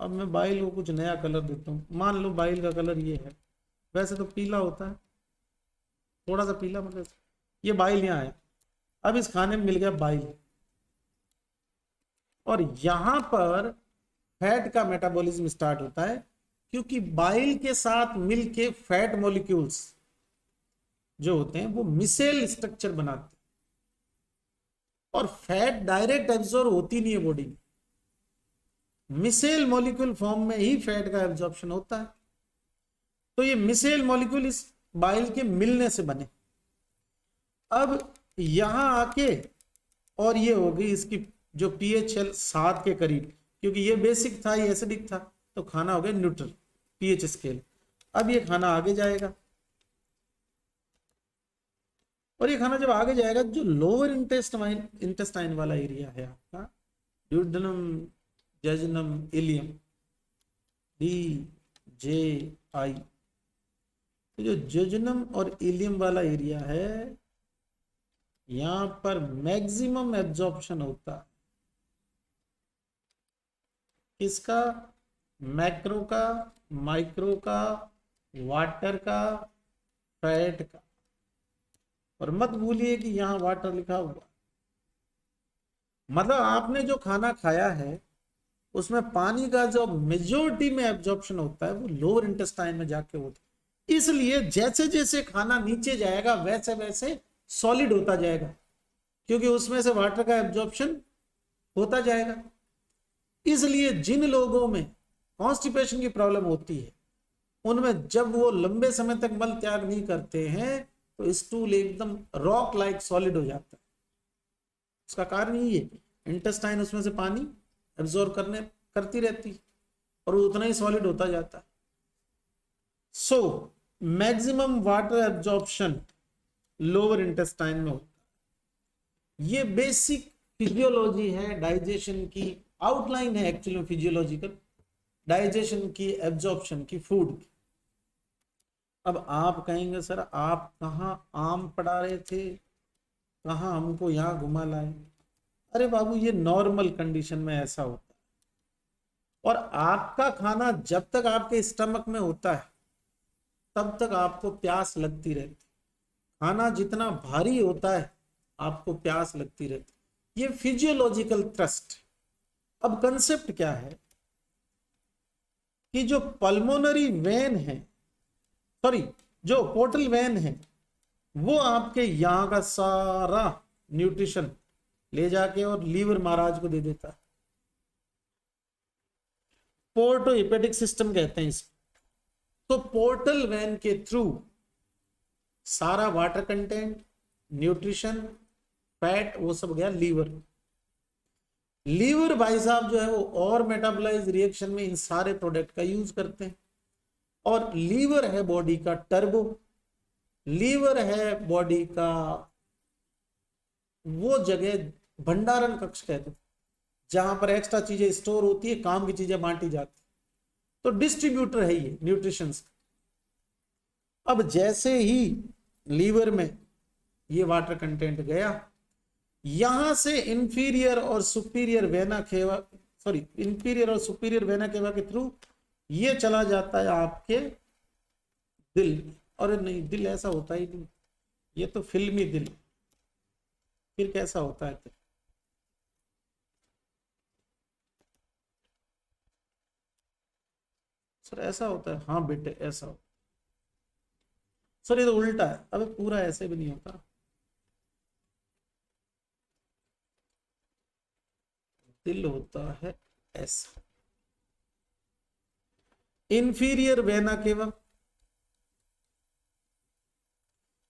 अब मैं बाइल को कुछ नया कलर देता हूं। मान लो बाइल का कलर ये है, वैसे तो पीला होता है, थोड़ा सा पीला, मतलब ये बाइल यहाँ है। अब इस खाने में मिल गया बाइल, और यहां पर फैट का मेटाबॉलिज्म स्टार्ट होता है, क्योंकि बाइल के साथ मिलके फैट मॉलिक्यूल्स जो होते हैं वो मिसेल स्ट्रक्चर बनाते हैं, और फैट डायरेक्ट एब्जॉर्ब होती नहीं है बॉडी में, मिसेल मॉलिक्यूल फॉर्म में ही फैट का एब्जॉर्प्शन होता है। तो ये मिसेल मॉलिक्यूल इस बाइल के मिलने से बने, अब यहां आके और ये हो गई इसकी जो पीएच है 7 के करीब, क्योंकि ये बेसिक था, ये एसिडिक था, तो खाना हो गया न्यूट्रल पीएच स्केल। अब ये खाना आगे जाएगा, और ये खाना जब आगे जाएगा, जो लोअर इंटेस्टाइन वाला एरिया है आपका, duodenum, jejunum, ileum, D J I, तो जो जेजुनम और इलियम वाला एरिया है, यहां पर मैक्सिमम एब्जॉर्प्शन होता है किसका? मैक्रो का, माइक्रो का, वाटर का, फैट का। और मत भूलिए कि यहां वाटर लिखा हुआ, मतलब आपने जो खाना खाया है उसमें पानी का जो मेजोरिटी में एब्जॉर्प्शन होता है वो लोअर इंटेस्टाइन में जाके होता है। इसलिए जैसे जैसे खाना नीचे जाएगा वैसे वैसे सॉलिड होता जाएगा, क्योंकि उसमें से वाटर का एब्जॉर्प्शन होता जाएगा। इसलिए जिन लोगों में कॉन्स्टिपेशन की प्रॉब्लम होती है, उनमें जब वो लंबे समय तक मल त्याग नहीं करते हैं तो स्टूल एकदम रॉक लाइक सॉलिड हो जाता है। उसका कारण यही है, इंटेस्टाइन उसमें से पानी एब्जॉर्ब करती रहती है और वो उतना ही सॉलिड होता जाता है। So maximum water absorption lower intestine में होता है। ये बेसिक फिजियोलॉजी है डाइजेशन की, आउटलाइन है एक्चुअली फिजियोलॉजिकल, डाइजेशन की, एब्जॉर्प्शन की, फूड की। अब आप कहेंगे सर आप कहाँ आम पढ़ा रहे थे, कहाँ हमको यहाँ घुमा लाए? अरे बाबू ये नॉर्मल कंडीशन में ऐसा होता है, और आपका खाना जब तक आपके स्टमक में होता है तब तक आपको प्यास लगती रहती। खाना जितना भारी होता है आपको प्यास लगती रहती। ये फिजियोलॉजिकल थ्रस्ट। अब कंसेप्ट क्या है कि जो पल्मोनरी वेन है, सॉरी जो पोर्टल वेन है, वो आपके यहां का सारा न्यूट्रिशन ले जाके और लीवर महाराज को दे देता है। पोर्टो हिपेटिक सिस्टम कहते हैं इसको। तो पोर्टल वेन के थ्रू सारा वाटर कंटेंट, न्यूट्रिशन, फैट, वो सब गया लीवर। लीवर भाई साहब जो है वो और मेटाबोलाइज रिएक्शन में इन सारे प्रोडक्ट का यूज करते हैं। और लीवर है बॉडी का टर्बो, लीवर है बॉडी का वो जगह भंडारण कक्ष कहते हैं जहां पर एक्स्ट्रा चीजें स्टोर होती है, काम की चीजें बांटी जाती। तो डिस्ट्रीब्यूटर है ये न्यूट्रिशंस का। अब जैसे ही लीवर में ये वाटर कंटेंट गया, यहां से इंफीरियर और superior vena cava, sorry inferior और सुपीरियर वेना केवा के थ्रू ये चला जाता है आपके दिल। और नहीं, दिल ऐसा होता ही नहीं, ये तो फिल्मी दिल। फिर कैसा होता है? सर ऐसा होता है, हाँ बेटे ऐसा होता है। सर ये तो उल्टा है। अबे पूरा ऐसे भी नहीं होता, दिल होता है ऐसा। Inferior vena cava,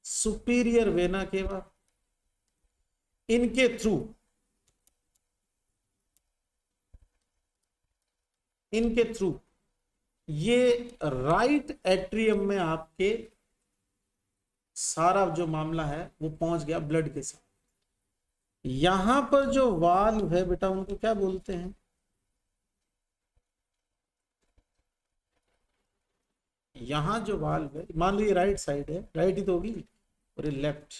superior vena cava, इनके थ्रू ये राइट एट्रियम में आपके सारा जो मामला है वो पहुंच गया ब्लड के साथ। यहां पर जो वाल्व है बेटा उनको क्या बोलते हैं? यहां जो वाल्व है, मान लो ये राइट साइड है, राइट ही तो होगी, और ये लेफ्ट,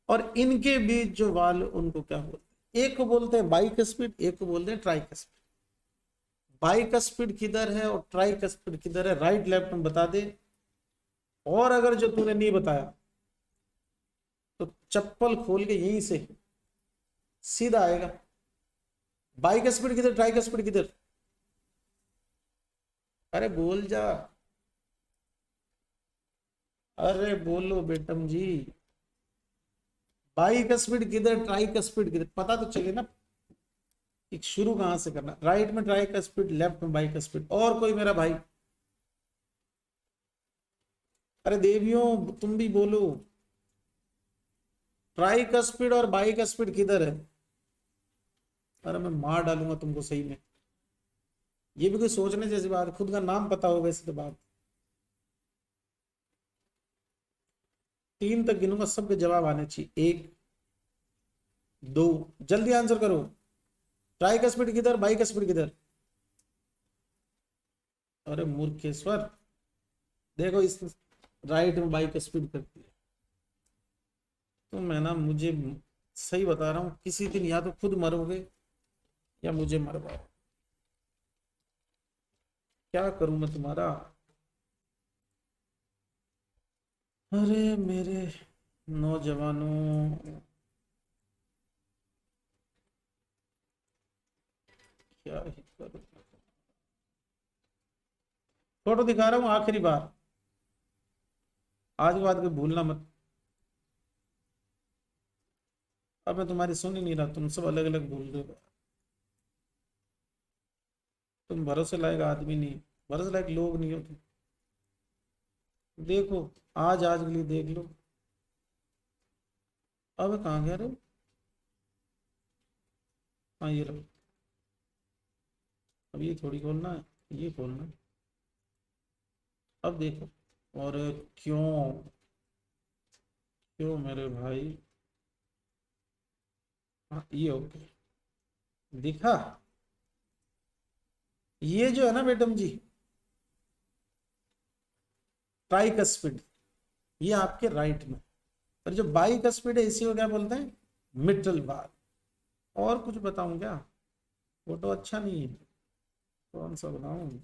और इनके बीच जो वाल्व उनको क्या बोलते हैं? एक को बोलते हैं बाइकस्पिड, एक को बोलते हैं ट्राइकस्पिड। बाइकस्पिड किधर है और ट्राइकस्पिड किधर है, राइट लेफ्ट में बता दे। और अगर जो तूने नहीं बताया तो चप्पल खोल के यहीं से सीधा आएगा। बाइकस्पिड किधर, ट्राइकस्पिड किधर? अरे बोल जा, अरे बोलो बेटम जी, बाइकस्पिड किधर, ट्राइकस्पिड किधर, पता तो चले ना। एक शुरू कहां से करना? राइट में ट्राइकस्पिड, लेफ्ट में बाइकस्पिड। और कोई मेरा भाई? अरे देवियों तुम भी बोलो। ट्राइकस्पिड और बाइकस्पिड किधर है? अरे मैं मार डालूंगा तुमको सही में। ये भी कोई सोचने जैसी बात है, खुद का नाम पता हो वैसे तो बात। 3 तक गिनूंगा, सबके जवाब आने चाहिए। 1 2, जल्दी आंसर करो। ट्राइकस्पिड किधर, बाइकस्पिड किधर? अरे मूर्खेश्वर, देखो इस राइट में बाइकस्पिड करती है। तो मैं ना, मुझे सही बता रहा हूं, किसी दिन या तो खुद मरोगे या मुझे मरवाओ। क्या करूं मैं तुम्हारा? अरे मेरे नौजवानों, क्या ही करूं। फोटो दिखा रहा हूं आखिरी बार, आज के बाद के भूलना मत। अब मैं तुम्हारी सुन ही नहीं रहा, तुम सब अलग अलग भूल रहे हो। तुम भरोसे लायक आदमी नहीं, भरोसे लायक लोग नहीं हो तुम। देखो, आज के लिए देख लो। अब कहाँ गया रे? हाँ ये लो। अब ये थोड़ी खोलना है, ये खोलना है। अब देखो। और क्यों क्यों मेरे भाई? हाँ ये ओके, दिखा। ये जो है ना मैडम जी, ट्राइकस्पिड, ये आपके राइट में। और जो बाइकस्पिड है इसी को क्या बोलते हैं? मिटल बार। और कुछ बताऊं क्या? फोटो अच्छा नहीं है, कौन सा बताऊं?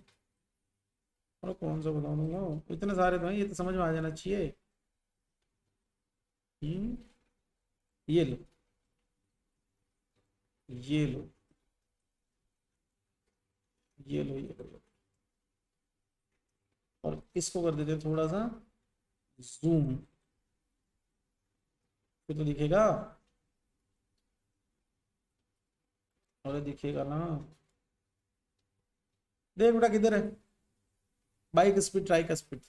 और कौन सा बता दूंगा, इतने सारे तो हैं, ये तो समझ में आ जाना चाहिए। हम्म, ये लो, ये लो, ये लो, ये लो। और इसको कर देते थोड़ा सा जूम, फिर तो दिखेगा। और दिखेगा ना। देख बेटा किधर है, बाइक स्पीड ट्राइक स्पीड।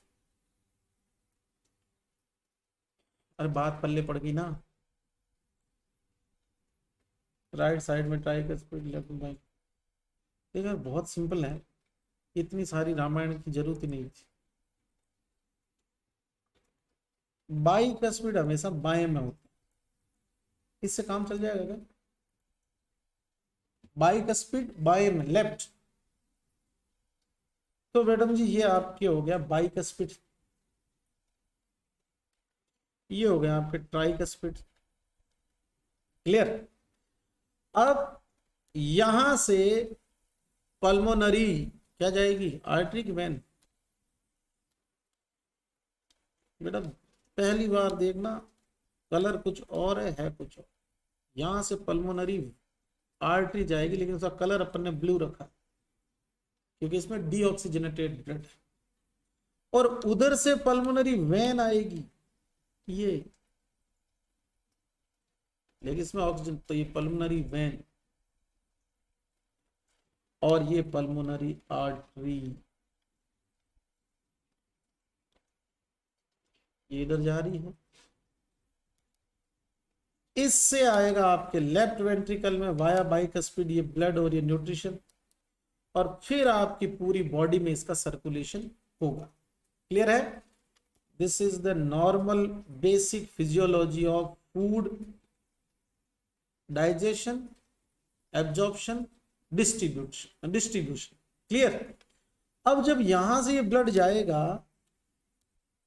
अरे बात पल्ले पड़ गई ना। राइट साइड में ट्राइक स्पीड, लेफ्ट में बाइक। देख यार, बहुत सिंपल है, इतनी सारी रामायण की जरूरत ही नहीं थी। बाइक स्पीड हमेशा बाएं में होती है, इससे काम चल जाएगा क्या? बाइक स्पीड बाएं में, लेफ्ट। तो मैडम जी ये आपके हो गया बाइक स्पीड, ये हो गया आपके ट्राइक स्पीड। क्लियर? अब यहां से पल्मोनरी क्या जाएगी? आर्टरी की वेन। बेटा पहली बार देखना, कलर कुछ और है कुछ और। यहां से पल्मोनरी आर्टरी जाएगी, लेकिन उसका कलर अपन ने ब्लू रखा क्योंकि इसमें डीऑक्सीजनेटेड ब्लड है। और उधर से पल्मोनरी वेन आएगी ये, लेकिन इसमें ऑक्सीजन, तो ये पल्मोनरी वेन और ये पल्मोनरी आर्टरी, ये इधर जा रही है। इससे आएगा आपके लेफ्ट वेंट्रिकल में वाया बाइकस्पिड ये ब्लड और ये न्यूट्रिशन, और फिर आपकी पूरी बॉडी में इसका सर्कुलेशन होगा। क्लियर है? This is the normal basic physiology of food, digestion, absorption, distribution. Clear? अब जब यहां से ये ब्लड जाएगा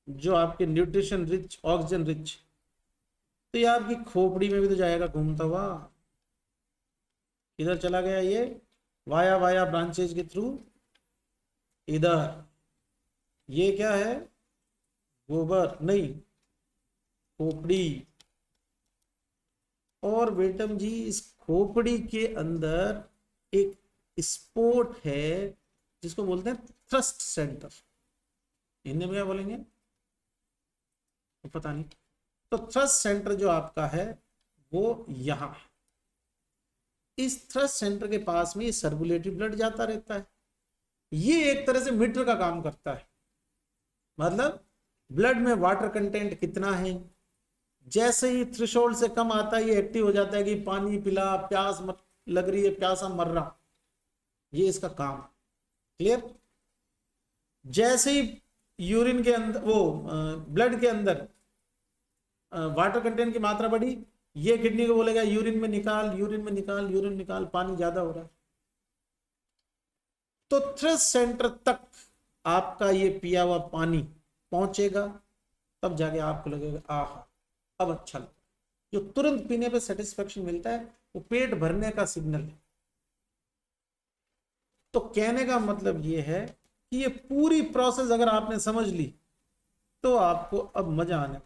जो आपके न्यूट्रिशन रिच, ऑक्सीजन रिच, तो ये आपकी खोपड़ी में भी तो जाएगा घूमता हुआ। इधर चला गया ये वाया वाया ब्रांचेज के थ्रू इधर। ये क्या है? गोबर नहीं, खोपड़ी। और बेटम जी इस खोपड़ी के अंदर एक स्पोर्ट है जिसको बोलते हैं थ्रस्ट सेंटर। हिंदी में क्या बोलेंगे तो पता नहीं। तो थ्रस्ट सेंटर जो आपका है वो यहां है। इस थ्रस्ट सेंटर के पास में ये सर्कुलेटरी ब्लड जाता रहता है। ये एक तरह से मीटर का काम करता है, मतलब ब्लड में वाटर कंटेंट कितना है, जैसे ही थ्रेशोल्ड से कम आता है ये एक्टिव हो जाता है कि पानी पिला, प्यास मत लग रही है, प्यासा मर रहा, ये इसका काम। क्लियर? जैसे ही यूरिन के अंदर वो ब्लड के अंदर वाटर कंटेंट की मात्रा बढ़ी, ये किडनी को बोलेगा यूरिन में निकाल, यूरिन में निकाल, यूरिन निकाल, पानी ज्यादा हो रहा है। तो थ्रस्ट सेंटर तक आपका ये पिया हुआ पानी पहुंचेगा, तब जाके आपको लगेगा आहा अब अच्छा लगा। जो तुरंत पीने पे सेटिस्फेक्शन मिलता है वो पेट भरने का सिग्नल है। तो कहने का मतलब ये है कि ये पूरी प्रोसेस अगर आपने समझ ली तो आपको अब मजा आने।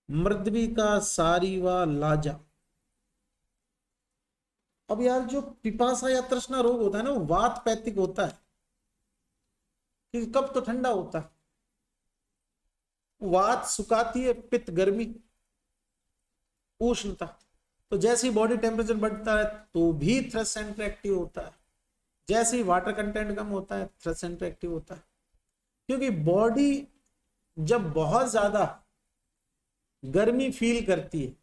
मृद्विका, सारीवा, लाजा। अब यार जो पिपासा या तृष्णा रोग होता है ना वो वातपैथिक होता है, क्योंकि कब तो ठंडा होता है, वात सुखाती है, पित्त गर्मी, उष्णता। तो जैसे ही बॉडी टेम्परेचर बढ़ता है तो भी थ्रस्ट सेंटर एक्टिव होता है, जैसे ही वाटर कंटेंट कम होता है थ्रस्ट सेंटर एक्टिव होता है। क्योंकि बॉडी जब बहुत ज्यादा गर्मी फील करती है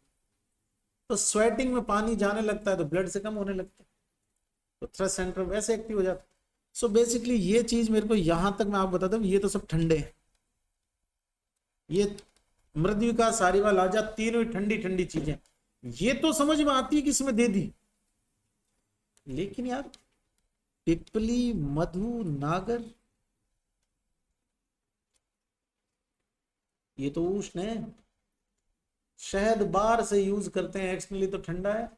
तो स्वेटिंग में पानी जाने लगता है, तो ब्लड से कम होने लगता है, तो थ्रस्ट सेंटर वैसे एक्टिव हो जाता है। सो बेसिकली ये चीज मेरे को यहां तक मैं आपको बताता हूँ, ये तो सब ठंडे हैं, ये मृद्विका, सारीवा, लाजा तीनों ही ठंडी ठंडी चीजें, ये तो समझ में आती है कि इसमें दे दी। लेकिन यार पिपली, मधु, नागर, ये तो उष्ण है। शहद बाहर से यूज करते हैं, एक्सटर्नली तो ठंडा है,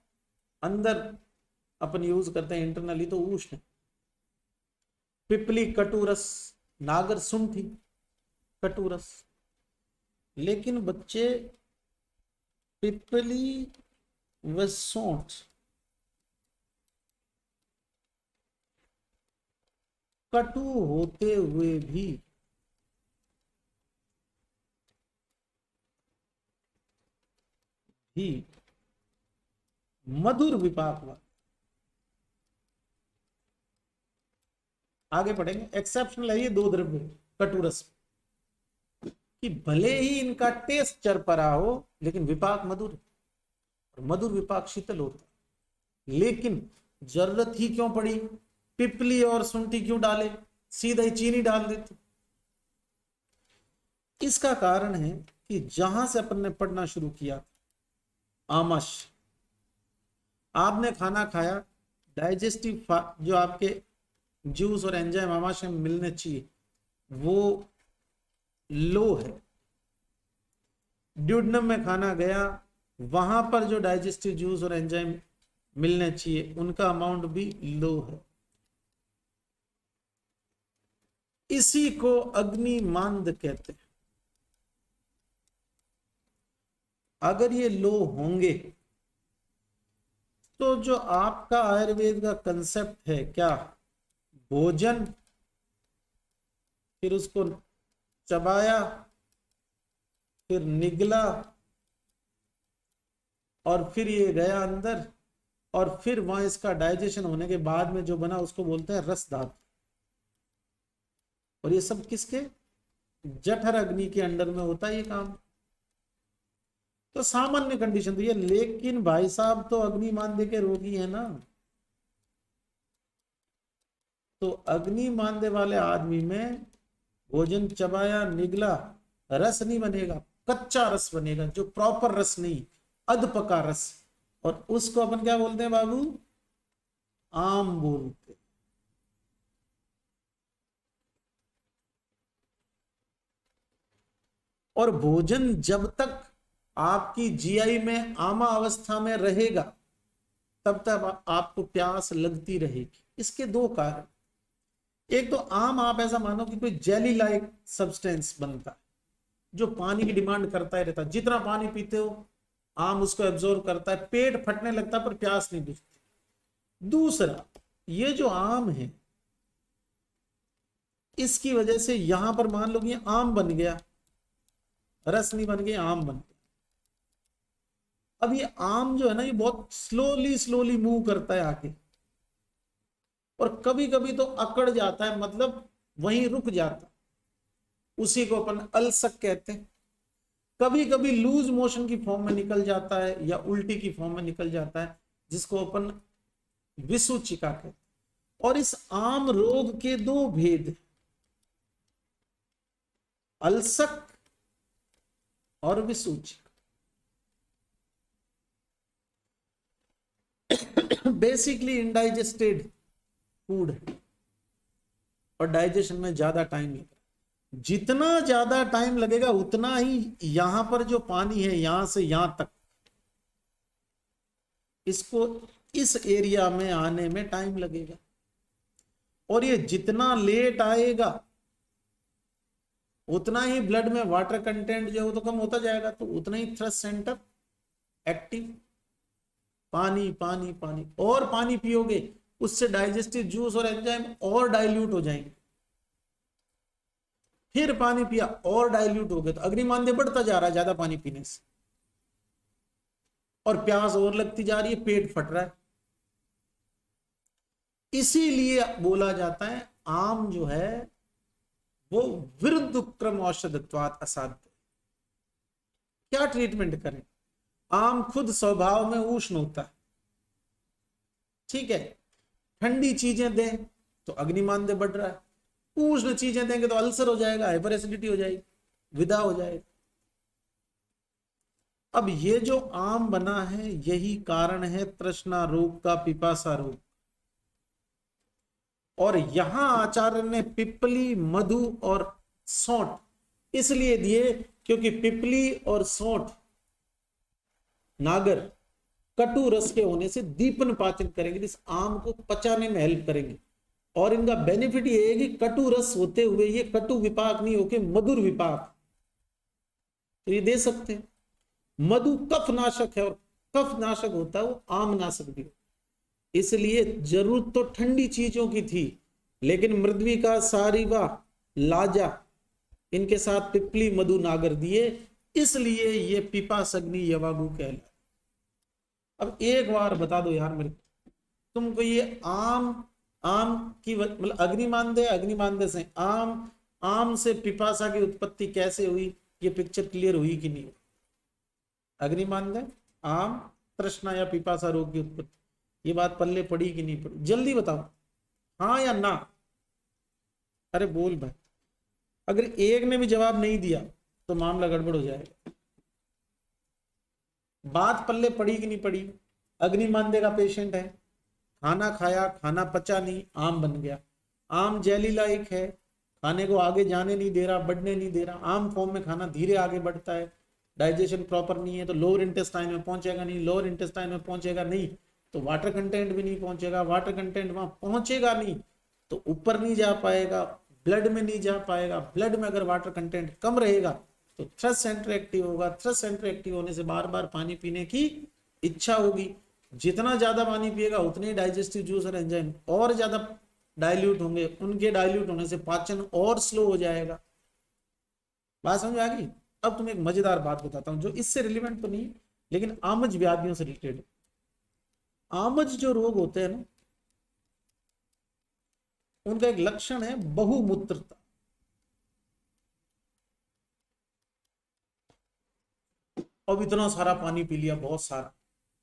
अंदर अपन यूज करते हैं इंटरनली तो उष्ण है। पिपली कटुरस, नागर सुंठी कटुरस। लेकिन बच्चे पिपली व सौंठ कटु होते हुए भी मधुर विपाक वाला। आगे पढ़ेंगे, एक्सेप्शनल है ये दो द्रव्य कटुरस कि भले ही इनका टेस्ट चरपरा हो लेकिन विपाक मधुर, और मधुर विपाक शीतल होता है। लेकिन जरूरत ही क्यों पड़ी, पिपली और शुंठी क्यों डाले, सीधा ही चीनी डाल देते। इसका कारण है कि जहां से अपन ने पढ़ना शुरू किया, आमश, आपने खाना खाया, डाइजेस्टिव जो आपके जूस और एंजाइम आमाशय में मिलने चाहिए वो लो है। ड्यूडनम में खाना गया, वहां पर जो डाइजेस्टिव जूस और एंजाइम मिलने चाहिए उनका अमाउंट भी लो है। इसी को अग्निमांद कहते हैं। अगर ये लो होंगे तो जो आपका आयुर्वेद का कंसेप्ट है क्या, भोजन, फिर उसको चबाया, फिर निगला, और फिर ये गया अंदर, और फिर वहां इसका डाइजेशन होने के बाद में जो बना उसको बोलते हैं रस धातु। और ये सब किसके, जठर अग्नि के अंडर में होता है ये काम। तो सामान्य कंडीशन तो ये, लेकिन भाई साहब तो अग्निमांद्य के रोगी है ना, तो अग्निमांद्य वाले आदमी में भोजन चबाया निगला रस नहीं बनेगा, कच्चा रस बनेगा, जो प्रॉपर रस नहीं, अध पका रस। और उसको अपन क्या बोलते हैं बाबू, आम बोलते। और भोजन जब तक आपकी जीआई में आमा अवस्था में रहेगा तब तक आपको प्यास लगती रहेगी। इसके दो कारण, एक तो आम आप ऐसा मानो कि कोई जेली लाइक सब्सटेंस बनता है जो पानी की डिमांड करता ही रहता है, जितना पानी पीते हो आम उसको एब्जॉर्ब करता है, पेट फटने लगता है पर प्यास नहीं बुझती। दूसरा, ये जो आम है इसकी वजह से यहां पर मान लो कि आम बन गया, रस नहीं बन गया, आम बन गया। अब ये आम जो है ना ये बहुत स्लोली स्लोली मूव करता है आके, और कभी कभी तो अकड़ जाता है, मतलब वहीं रुक जाता, उसी को अपन अल्सक कहते हैं। कभी कभी लूज मोशन की फॉर्म में निकल जाता है या उल्टी की फॉर्म में निकल जाता है, जिसको अपन विसूचिका कहते हैं। और इस आम रोग के दो भेद हैं, अल्सक और विसूचिका। बेसिकली इनडाइजेस्टेड फूड है और डाइजेशन में ज्यादा टाइम लगेगा। जितना ज्यादा टाइम लगेगा उतना ही यहां पर जो पानी है यहां से यहां तक, इसको इस एरिया में आने में टाइम लगेगा। और ये जितना लेट आएगा उतना ही ब्लड में वाटर कंटेंट जो है वो तो कम होता जाएगा, तो उतना ही थ्रस्ट सेंटर एक्टिव। पानी पानी पानी और पानी पियोगे उससे डाइजेस्टिव जूस और एंजाइम और डाइल्यूट हो जाएंगे। फिर पानी पिया और डाइल्यूट हो गए तो अग्निमांद्य बढ़ता जा रहा है ज्यादा पानी पीने से, और प्यास और लगती जा रही है, पेट फट रहा है। इसीलिए बोला जाता है आम जो है वो विरुद्ध क्रम औषधत्वात् असाध्य। क्या ट्रीटमेंट करें? आम खुद स्वभाव में उष्ण होता है, ठीक है, ठंडी चीजें दें तो अग्निमांद्य बढ़ रहा है, उष्ण चीजें देंगे तो अल्सर हो जाएगा, हाइपर एसिडिटी हो जाएगी, विदा हो जाएगा। अब ये जो आम बना है यही कारण है तृष्णा रोग का, पिपासा रोग। और यहां आचार्य ने पिपली, मधु और सौंठ इसलिए दिए क्योंकि पिपली और सौंठ नागर कटु रस के होने से दीपन पाचन करेंगे, इस आम को पचाने में हेल्प करेंगे। और इनका बेनिफिट ये है कि कटु रस होते हुए ये कटु विपाक नहीं होके मधुर विपाक, तो ये दे सकते हैं। मधु कफ नाशक है और कफ नाशक होता है वो आम नाशक भी, इसलिए जरूरत तो ठंडी चीजों की थी, लेकिन मृद्विका, सारीवा, लाजा इनके साथ पिपली, मधु, नागर दिए, इसलिए ये पिपासग्नि यवागु कहलाए। अब एक बार बता दो यार मेरे तुमको, ये आम की मतलब अग्निमांद्य से आम से पिपासा की उत्पत्ति कैसे हुई, ये पिक्चर क्लियर हुई कि नहीं? अग्निमांद्य, आम, तृष्णा या पिपासा रोग की उत्पत्ति, ये बात पल्ले पड़ी कि नहीं पड़ी? जल्दी बताओ, हाँ या ना? अरे बोल भाई, अगर एक ने भी जवाब नहीं दिया तो मामला गड़बड़ हो जाएगा। बात पल्ले पड़ी कि नहीं पड़ी? अग्निमांद्य का पेशेंट है, खाना खाया, खाना पचा नहीं, आम बन गया। आम जेली लाइक है, खाने को आगे जाने नहीं दे रहा, बढ़ने नहीं दे रहा। आम फॉर्म में खाना धीरे आगे बढ़ता है, डाइजेशन प्रॉपर नहीं है तो लोअर इंटेस्टाइन में पहुंचेगा नहीं, लोअर इंटेस्टाइन में पहुंचेगा नहीं तो वाटर कंटेंट भी नहीं पहुंचेगा, वाटर कंटेंट वहां पहुंचेगा नहीं तो ऊपर नहीं जा पाएगा, ब्लड में नहीं जा पाएगा। ब्लड में अगर वाटर कंटेंट कम रहेगा तो थ्रस्ट सेंटर एक्टिव होगा, थ्रस्ट सेंटर एक्टिव होने से बार बार पानी पीने की इच्छा होगी। जितना ज्यादा पानी पिएगा उतने ही डाइजेस्टिव जूस और एंजाइम और ज्यादा डाइल्यूट होंगे, उनके डाइल्यूट होने से पाचन और स्लो हो जाएगा। बात समझ आ गई? अब तुम्हें एक मजेदार बात बताता हूं जो इससे रिलेवेंट तो नहीं लेकिन आमज व्याधियों से रिलेटेड। आमज जो रोग होते हैं ना, उनका एक लक्षण है बहुमूत्रता। अब इतना सारा पानी पी लिया, बहुत सारा,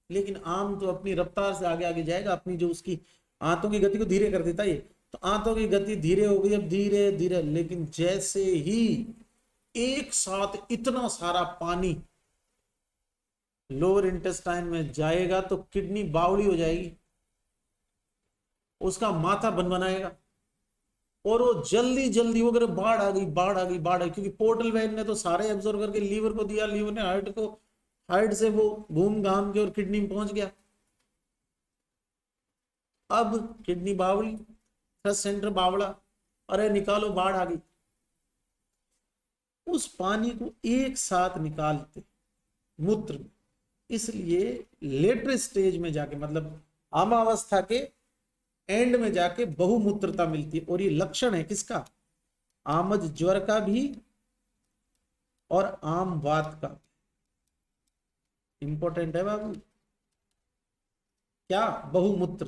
लेकिन आम तो अपनी रफ्तार से आगे आगे जाएगा, अपनी जो उसकी आंतों की गति को धीरे कर देता है। तो आंतों की गति धीरे हो गई अब धीरे धीरे, लेकिन जैसे ही एक साथ इतना सारा पानी लोअर इंटेस्टाइन में जाएगा तो किडनी बावड़ी हो जाएगी, उसका माथा बनबनाएगा और वो जल्दी जल्दी वो करे बाढ़ आ गई, बाढ़ आ गई, बाढ़ आ गई, क्योंकि पोर्टल वेन ने तो सारे एब्जॉर्ब करके लीवर को दिया, लीवर ने हार्ट को, हार्ट से वो घूम घाम के और किडनी में पहुंच गया। अब किडनी बावड़ी, थ्रस्ट सेंटर बावड़ा, अरे निकालो बाढ़ आ गई। उस पानी को एक साथ निकालते मूत्र में, इसलिए लेटर स्टेज में जाके मतलब आमावस्था के एंड में जाके बहुमूत्रता मिलती है। और ये लक्षण है किसका? आमज ज्वर का भी और आम वात का। इंपॉर्टेंट है बाबू, क्या? बहुमूत्र।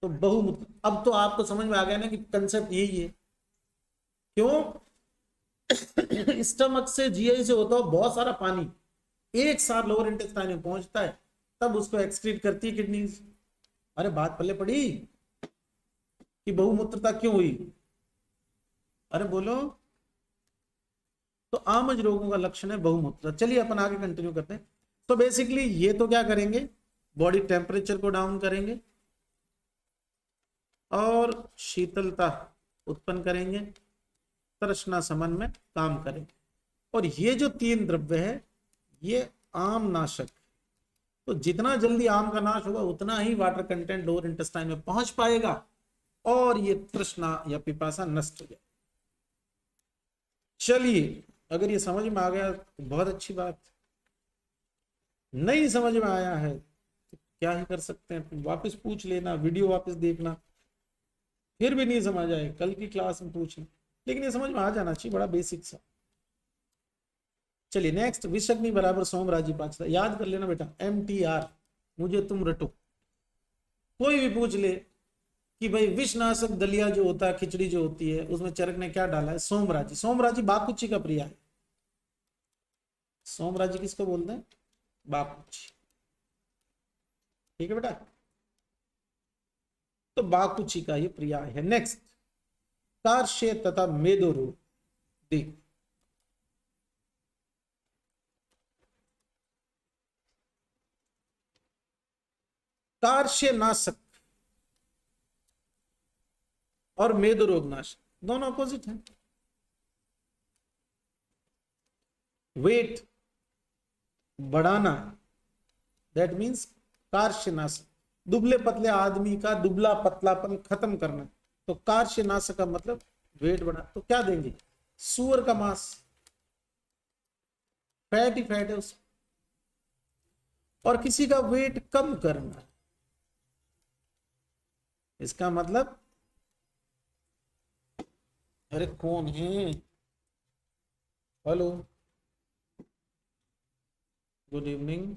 तो बहुमूत्र, अब तो आपको समझ में आ गया ना कि कंसेप्ट यही है। क्यों? स्टमक से जीआई से होता हो बहुत सारा पानी एक साथ लोअर इंटेस्टाइन में पहुंचता है, तब उसको एक्सक्रीट करती है किडनीज। अरे बात पल्ले पड़ी कि बहुमूत्रता क्यों हुई? अरे बोलो। तो आमज रोगों का लक्षण है बहुमूत्रता। चलिए अपन आगे कंटिन्यू करते हैं। तो बेसिकली ये तो क्या करेंगे, बॉडी टेम्परेचर को डाउन करेंगे और शीतलता उत्पन्न करेंगे, तृष्णा शमन में काम करेंगे। और ये जो 3 द्रव्य है ये आम नाशक, तो जितना जल्दी आम का नाश होगा उतना ही वाटर कंटेंट लोअर इंटेस्टाइन में पहुंच पाएगा और ये तृष्णा या पिपासा नष्ट हो जाए। चलिए, अगर ये समझ में आ गया तो बहुत अच्छी बात। नहीं समझ में आया है तो क्या ही कर सकते हैं, वापस पूछ लेना, वीडियो वापस देखना। फिर भी नहीं समझ आए कल की क्लास में पूछना, लेकिन ये समझ में आ जाना चाहिए, बड़ा बेसिक सा। चलिए नेक्स्ट, विषग्नि बराबर सोमराजी पाचता। याद कर लेना बेटा, MTR, मुझे तुम रटो। कोई भी पूछ ले कि भाई विषनाशक दलिया जो होता है, खिचड़ी जो होती है, उसमें चरक ने क्या डाला है? सोमराजी। सोमराजी बाकुची का प्रिया है। सोमराजी किसको बोलते हैं? बाकुची। ठीक है बेटा, तो बाकुची का ये प्रिया है। नेक्स्ट, कार्श्य तथा मेदो रोग। देख, कार्श्य नाशक और मेदो रोग नाशक दोनों अपोजिट हैं। वेट बढ़ाना, दैट मीन्स कार्श्य नाशक। दुबले पतले आदमी का दुबला पतलापन खत्म करना, तो कार्श्य नाशक का मतलब वेट बढ़ा। तो क्या देंगे? सूअर का मांस, फैट ही फैट है उसमें। और किसी का वेट कम करना, इसका मतलब, अरे कौन है? Hello, good evening.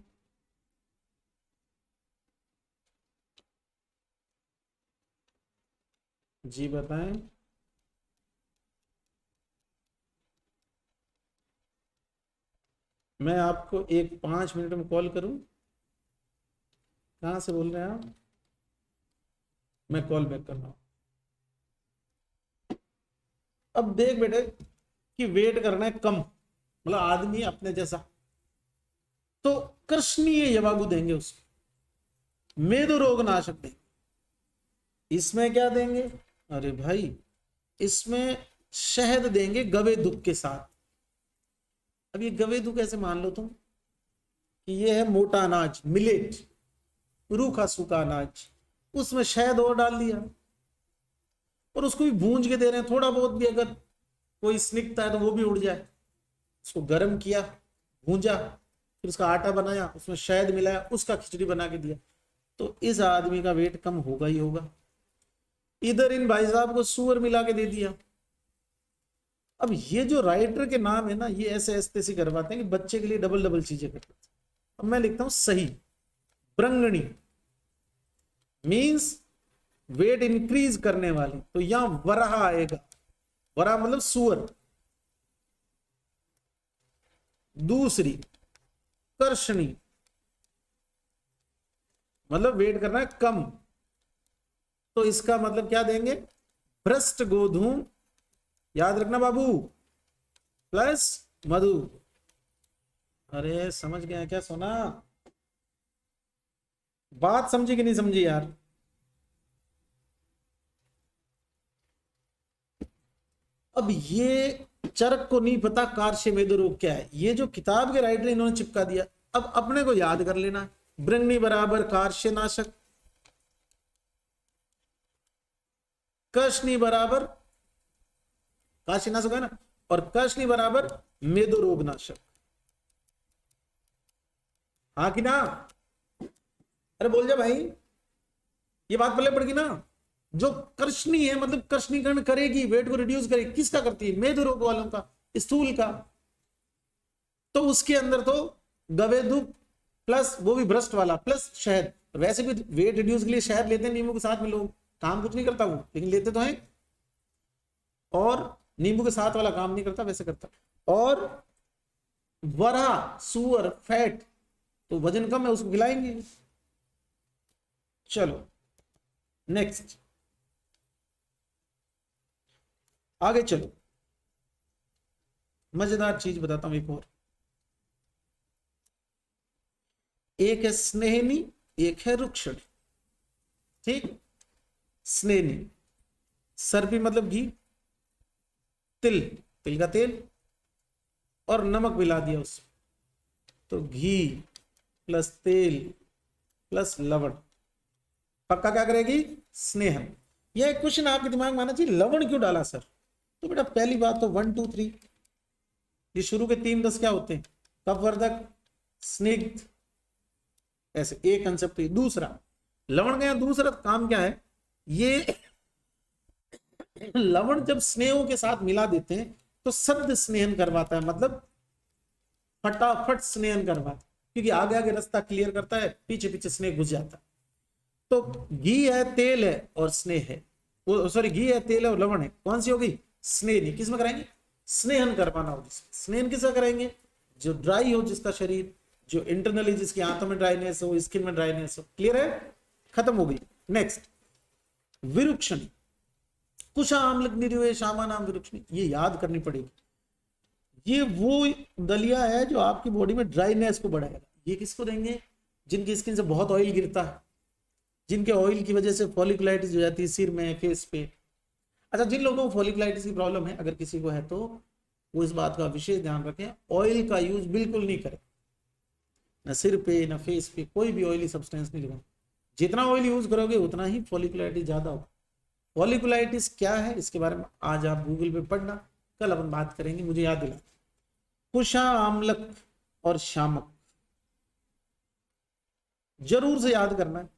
जी बताएं। मैं आपको एक 5 मिनट में कॉल करूं? कहां से बोल रहे हैं आप? मैं कॉल बैक कर रहा हूं। अब देख बेटे कि वेट करना है कम, मतलब आदमी अपने जैसा, तो कृष्णीय यवागु देंगे उसको, मेदो रोग नाशक देंगे। इसमें क्या देंगे? अरे भाई, इसमें शहद देंगे गवेदुक के साथ। अब ये गवेदुक कैसे मान लो तुम कि ये है मोटा अनाज, मिलेट, रूखा सूखा अनाज, उसमें शहद और डाल दिया और उसको भी भूंज के दे रहे हैं। थोड़ा बहुत भी अगर कोई स्निग्धता है तो वो भी उड़ जाए। उसको गर्म किया, भूंजा, फिर उसका आटा बनाया, उसमें शहद मिलाया, उसका खिचड़ी बना के दिया, तो इस आदमी का वेट कम होगा ही होगा। इधर इन भाई साहब को सुअर मिला के दे दिया। अब ये जो राइटर के नाम है ना, ये ऐसे ऐसे करवाते हैं कि बच्चे के लिए डबल डबल चीजें करते हैं। अब मैं लिखता हूं सही, ब्रंगणी मींस वेट इंक्रीज करने वाली, तो यहां वराह आएगा। वराह मतलब सुअर। दूसरी कर्षणी, मतलब वेट करना है कम, तो इसका मतलब क्या देंगे? भ्रष्ट गोधूम, याद रखना बाबू, प्लस मधु। अरे समझ गया क्या सोना? बात समझी कि नहीं समझी यार? अब ये चरक को नहीं पता कार्श्य मेदो रोग क्या है, ये जो किताब के राइटर इन्होंने चिपका दिया। अब अपने को याद कर लेना, ब्रंगनी बराबर कार्श्य नाशक, कर्षणी बराबर कार्श्य नाशक है ना, और कर्षणी बराबर मेदो रोग नाशक। हाँ कि ना? अरे बोल जा भाई, ये बात पल्ले पड़ गई ना? जो कर्षणी है मतलब कर्षणीकरण करेगी, वेट को रिड्यूस करेगी, किसका करती है? मेदो रोग वालों का, स्थूल का। तो उसके अंदर तो गवेदुक प्लस वो भी भ्रष्ट वाला प्लस शहद। वैसे भी वेट रिड्यूस के लिए शहद लेते हैं नींबू के साथ में लोग, काम कुछ नहीं करता वो, लेकिन लेते तो हैं। और नींबू के साथ वाला काम नहीं करता, वैसे करता। और वरा सुअर फैट, तो वजन कम है उसको खिलाएंगे। चलो नेक्स्ट, आगे चलो, मजेदार चीज बताता हूं एक और। एक है स्नेहनी, एक है रुक्षणी। ठीक, स्नेहनी, सर्पी मतलब घी, तिल, तिल का तेल, और नमक मिला दिया उसमें, तो घी प्लस तेल प्लस लवण, पक्का क्या करेगी? स्नेहन। यह एक क्वेश्चन आपके दिमाग में आना चाहिए, लवण क्यों डाला सर? तो बेटा पहली बात तो 1 2 3, ये शुरू के 3 रस क्या होते हैं? कफवर्धक, स्निग्ध, ऐसे एक कंसेप्ट। दूसरा, लवण का दूसरा काम क्या है? ये लवण जब स्नेहों के साथ मिला देते हैं तो शब्द स्नेहन करवाता है, मतलब फटाफट स्नेहन करवाता है, क्योंकि आगे आगे रास्ता क्लियर करता है, पीछे पीछे स्नेह घुस जाता है। तो घी है, तेल है और स्नेह है, वो सॉरी घी है, तेल है और लवण है, कौन सी होगी? स्नेह। नहीं, किस में कराएंगे? स्नेहन करवाना होगी। स्नेहन किसका करेंगे? जो ड्राई हो जिसका शरीर, जो इंटरनली जिसकी आंतों में ड्राइनेस हो, स्किन में ड्राइनेस हो। क्लियर है? खत्म हो गई। नेक्स्ट, विरुक्षणी, कुशा आम्लक निरवे श्यामा नाम विरुक्षणी, ये याद करनी पड़ेगी। ये वो दलिया है जो आपकी बॉडी में ड्राइनेस को बढ़ाएगा। ये किसको देंगे? जिनकी स्किन से बहुत ऑयल गिरता है, जिनके ऑयल की वजह से फॉलिकुलाइटिस हो जाती है सिर में, फेस पे। अच्छा, जिन लोगों को फॉलिकुलाइटिस की प्रॉब्लम है, अगर किसी को है तो वो इस बात का विशेष ध्यान रखें, ऑयल का यूज बिल्कुल नहीं करें, न सिर पे न फेस पे, कोई भी ऑयली सब्सटेंस नहीं लगाना। जितना ऑयल यूज करोगे उतना ही फॉलिकुलाइटिस ज्यादा होगा। फॉलिकुलाइटिस क्या है इसके बारे में आज आप गूगल पे पढ़ना, कल अपन बात करेंगे, मुझे याद दिला। कुशा आम्लक और शामक जरूर से याद करना है।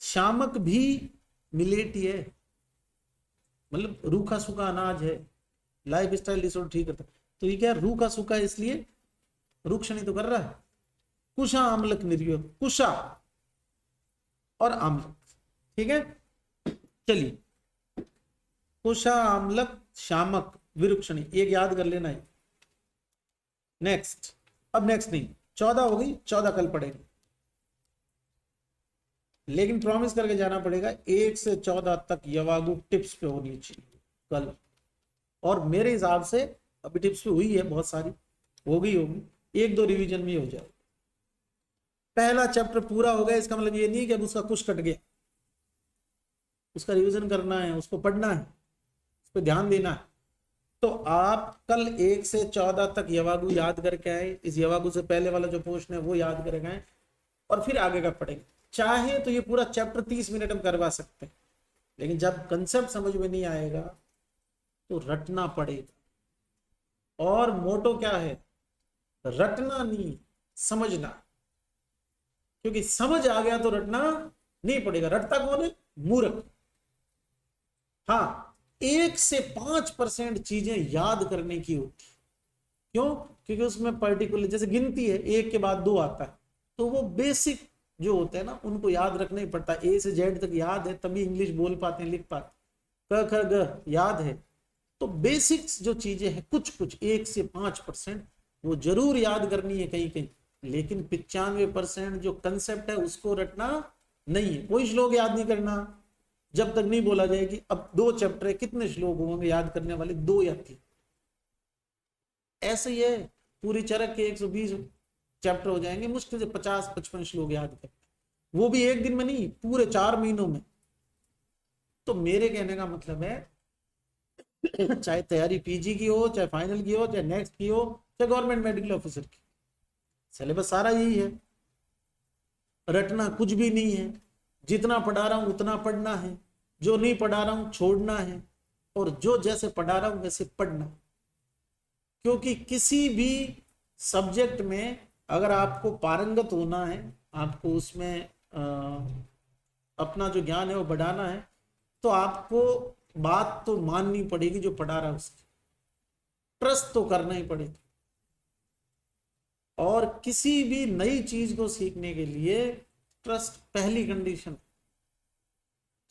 शामक भी मिलेट ही है, मतलब रूखा सूखा अनाज है, लाइफ स्टाइल डिसऑर्डर ठीक करता है। तो ये क्या रूखा सूखा है, इसलिए रुक्षणी तो कर रहा है। कुशा आम्लक निर्योग, कुशा और आम्लक, ठीक है। चलिए, कुशा आम्लक शामक विरुक्षणी, एक याद कर लेना है। नेक्स्ट, अब नेक्स्ट नहीं, 14 हो गई, 14 कल पढ़ेंगे, लेकिन प्रॉमिस करके जाना पड़ेगा 1 से 14 तक यवागु टिप्स पे होनी चाहिए कल। और मेरे हिसाब से अभी टिप्स पे हुई है बहुत सारी, होगी 1 2 रिवीजन में हो जाए। पहला चैप्टर पूरा हो गया, इसका मतलब ये नहीं कि अब उसका कुछ कट गया, उसका रिवीजन करना है, उसको पढ़ना है, उस पर ध्यान देना है। तो आप कल 1 से 14 तक यवागु याद करके आए, इस यवागु से पहले वाला जो पोर्शन है वो याद करके आए, और फिर आगे का पढ़ेंगे। चाहे तो ये पूरा चैप्टर 30 मिनट में करवा सकते हैं, लेकिन जब कंसेप्ट समझ में नहीं आएगा तो रटना पड़ेगा। और मोटो क्या है? रटना नहीं, समझना, क्योंकि समझ आ गया तो रटना नहीं पड़ेगा। रटता कौन है? मूर्ख। हाँ, 1 से 5% चीजें याद करने की होती। क्यों? क्योंकि उसमें पर्टिकुलर जैसे गिनती है, 1 के बाद 2 आता है, तो वो बेसिक जो होते हैं ना उनको याद रखना ही पड़ता है। ए से जेड तक याद है तभी इंग्लिश बोल पाते हैं, लिख पाते। क ख ग याद है, तो बेसिक्स जो चीजें हैं कुछ कुछ 1 से 5% वो जरूर याद करनी है कहीं कहीं, लेकिन 95% जो कंसेप्ट है उसको रटना नहीं है। कोई श्लोक याद नहीं करना जब तक नहीं बोला जाए कि अब 2 चैप्टर है, कितने श्लोक होंगे याद करने वाले? 2 या 3। ऐसे ही है, पूरी चरक के 120 चैप्टर हो जाएंगे, मुश्किल से 50-55 श्लोक याद कर, वो भी एक दिन में नहीं, पूरे 4 महीनों में। तो मेरे कहने का मतलब है चाहे तैयारी पीजी की हो, चाहे फाइनल की हो, चाहे नेक्स्ट की हो, चाहे गवर्नमेंट मेडिकल ऑफिसर की, सिलेबस सारा यही है। रटना कुछ भी नहीं है, जितना पढ़ा रहा हूं उतना पढ़ना है, जो नहीं पढ़ा रहा हूं छोड़ना है, और जो जैसे पढ़ा रहा हूं वैसे पढ़ना। क्योंकि किसी भी सब्जेक्ट में अगर आपको पारंगत होना है, आपको उसमें अपना जो ज्ञान है वो बढ़ाना है, तो आपको बात तो माननी पड़ेगी जो पढ़ा रहा है उसकी, ट्रस्ट तो करना ही पड़ेगा। और किसी भी नई चीज को सीखने के लिए ट्रस्ट पहली कंडीशन।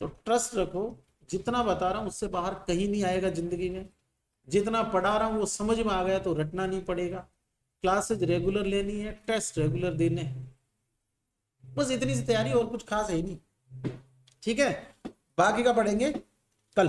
तो ट्रस्ट रखो, जितना बता रहा हूं उससे बाहर कहीं नहीं आएगा जिंदगी में। जितना पढ़ा रहा हूँ वो समझ में आ गया तो रटना नहीं पड़ेगा, क्लासेज रेगुलर लेनी है, टेस्ट रेगुलर देने हैं, बस इतनी सी तैयारी, और कुछ खास है ही नहीं। ठीक है, बाकी का पढ़ेंगे कल।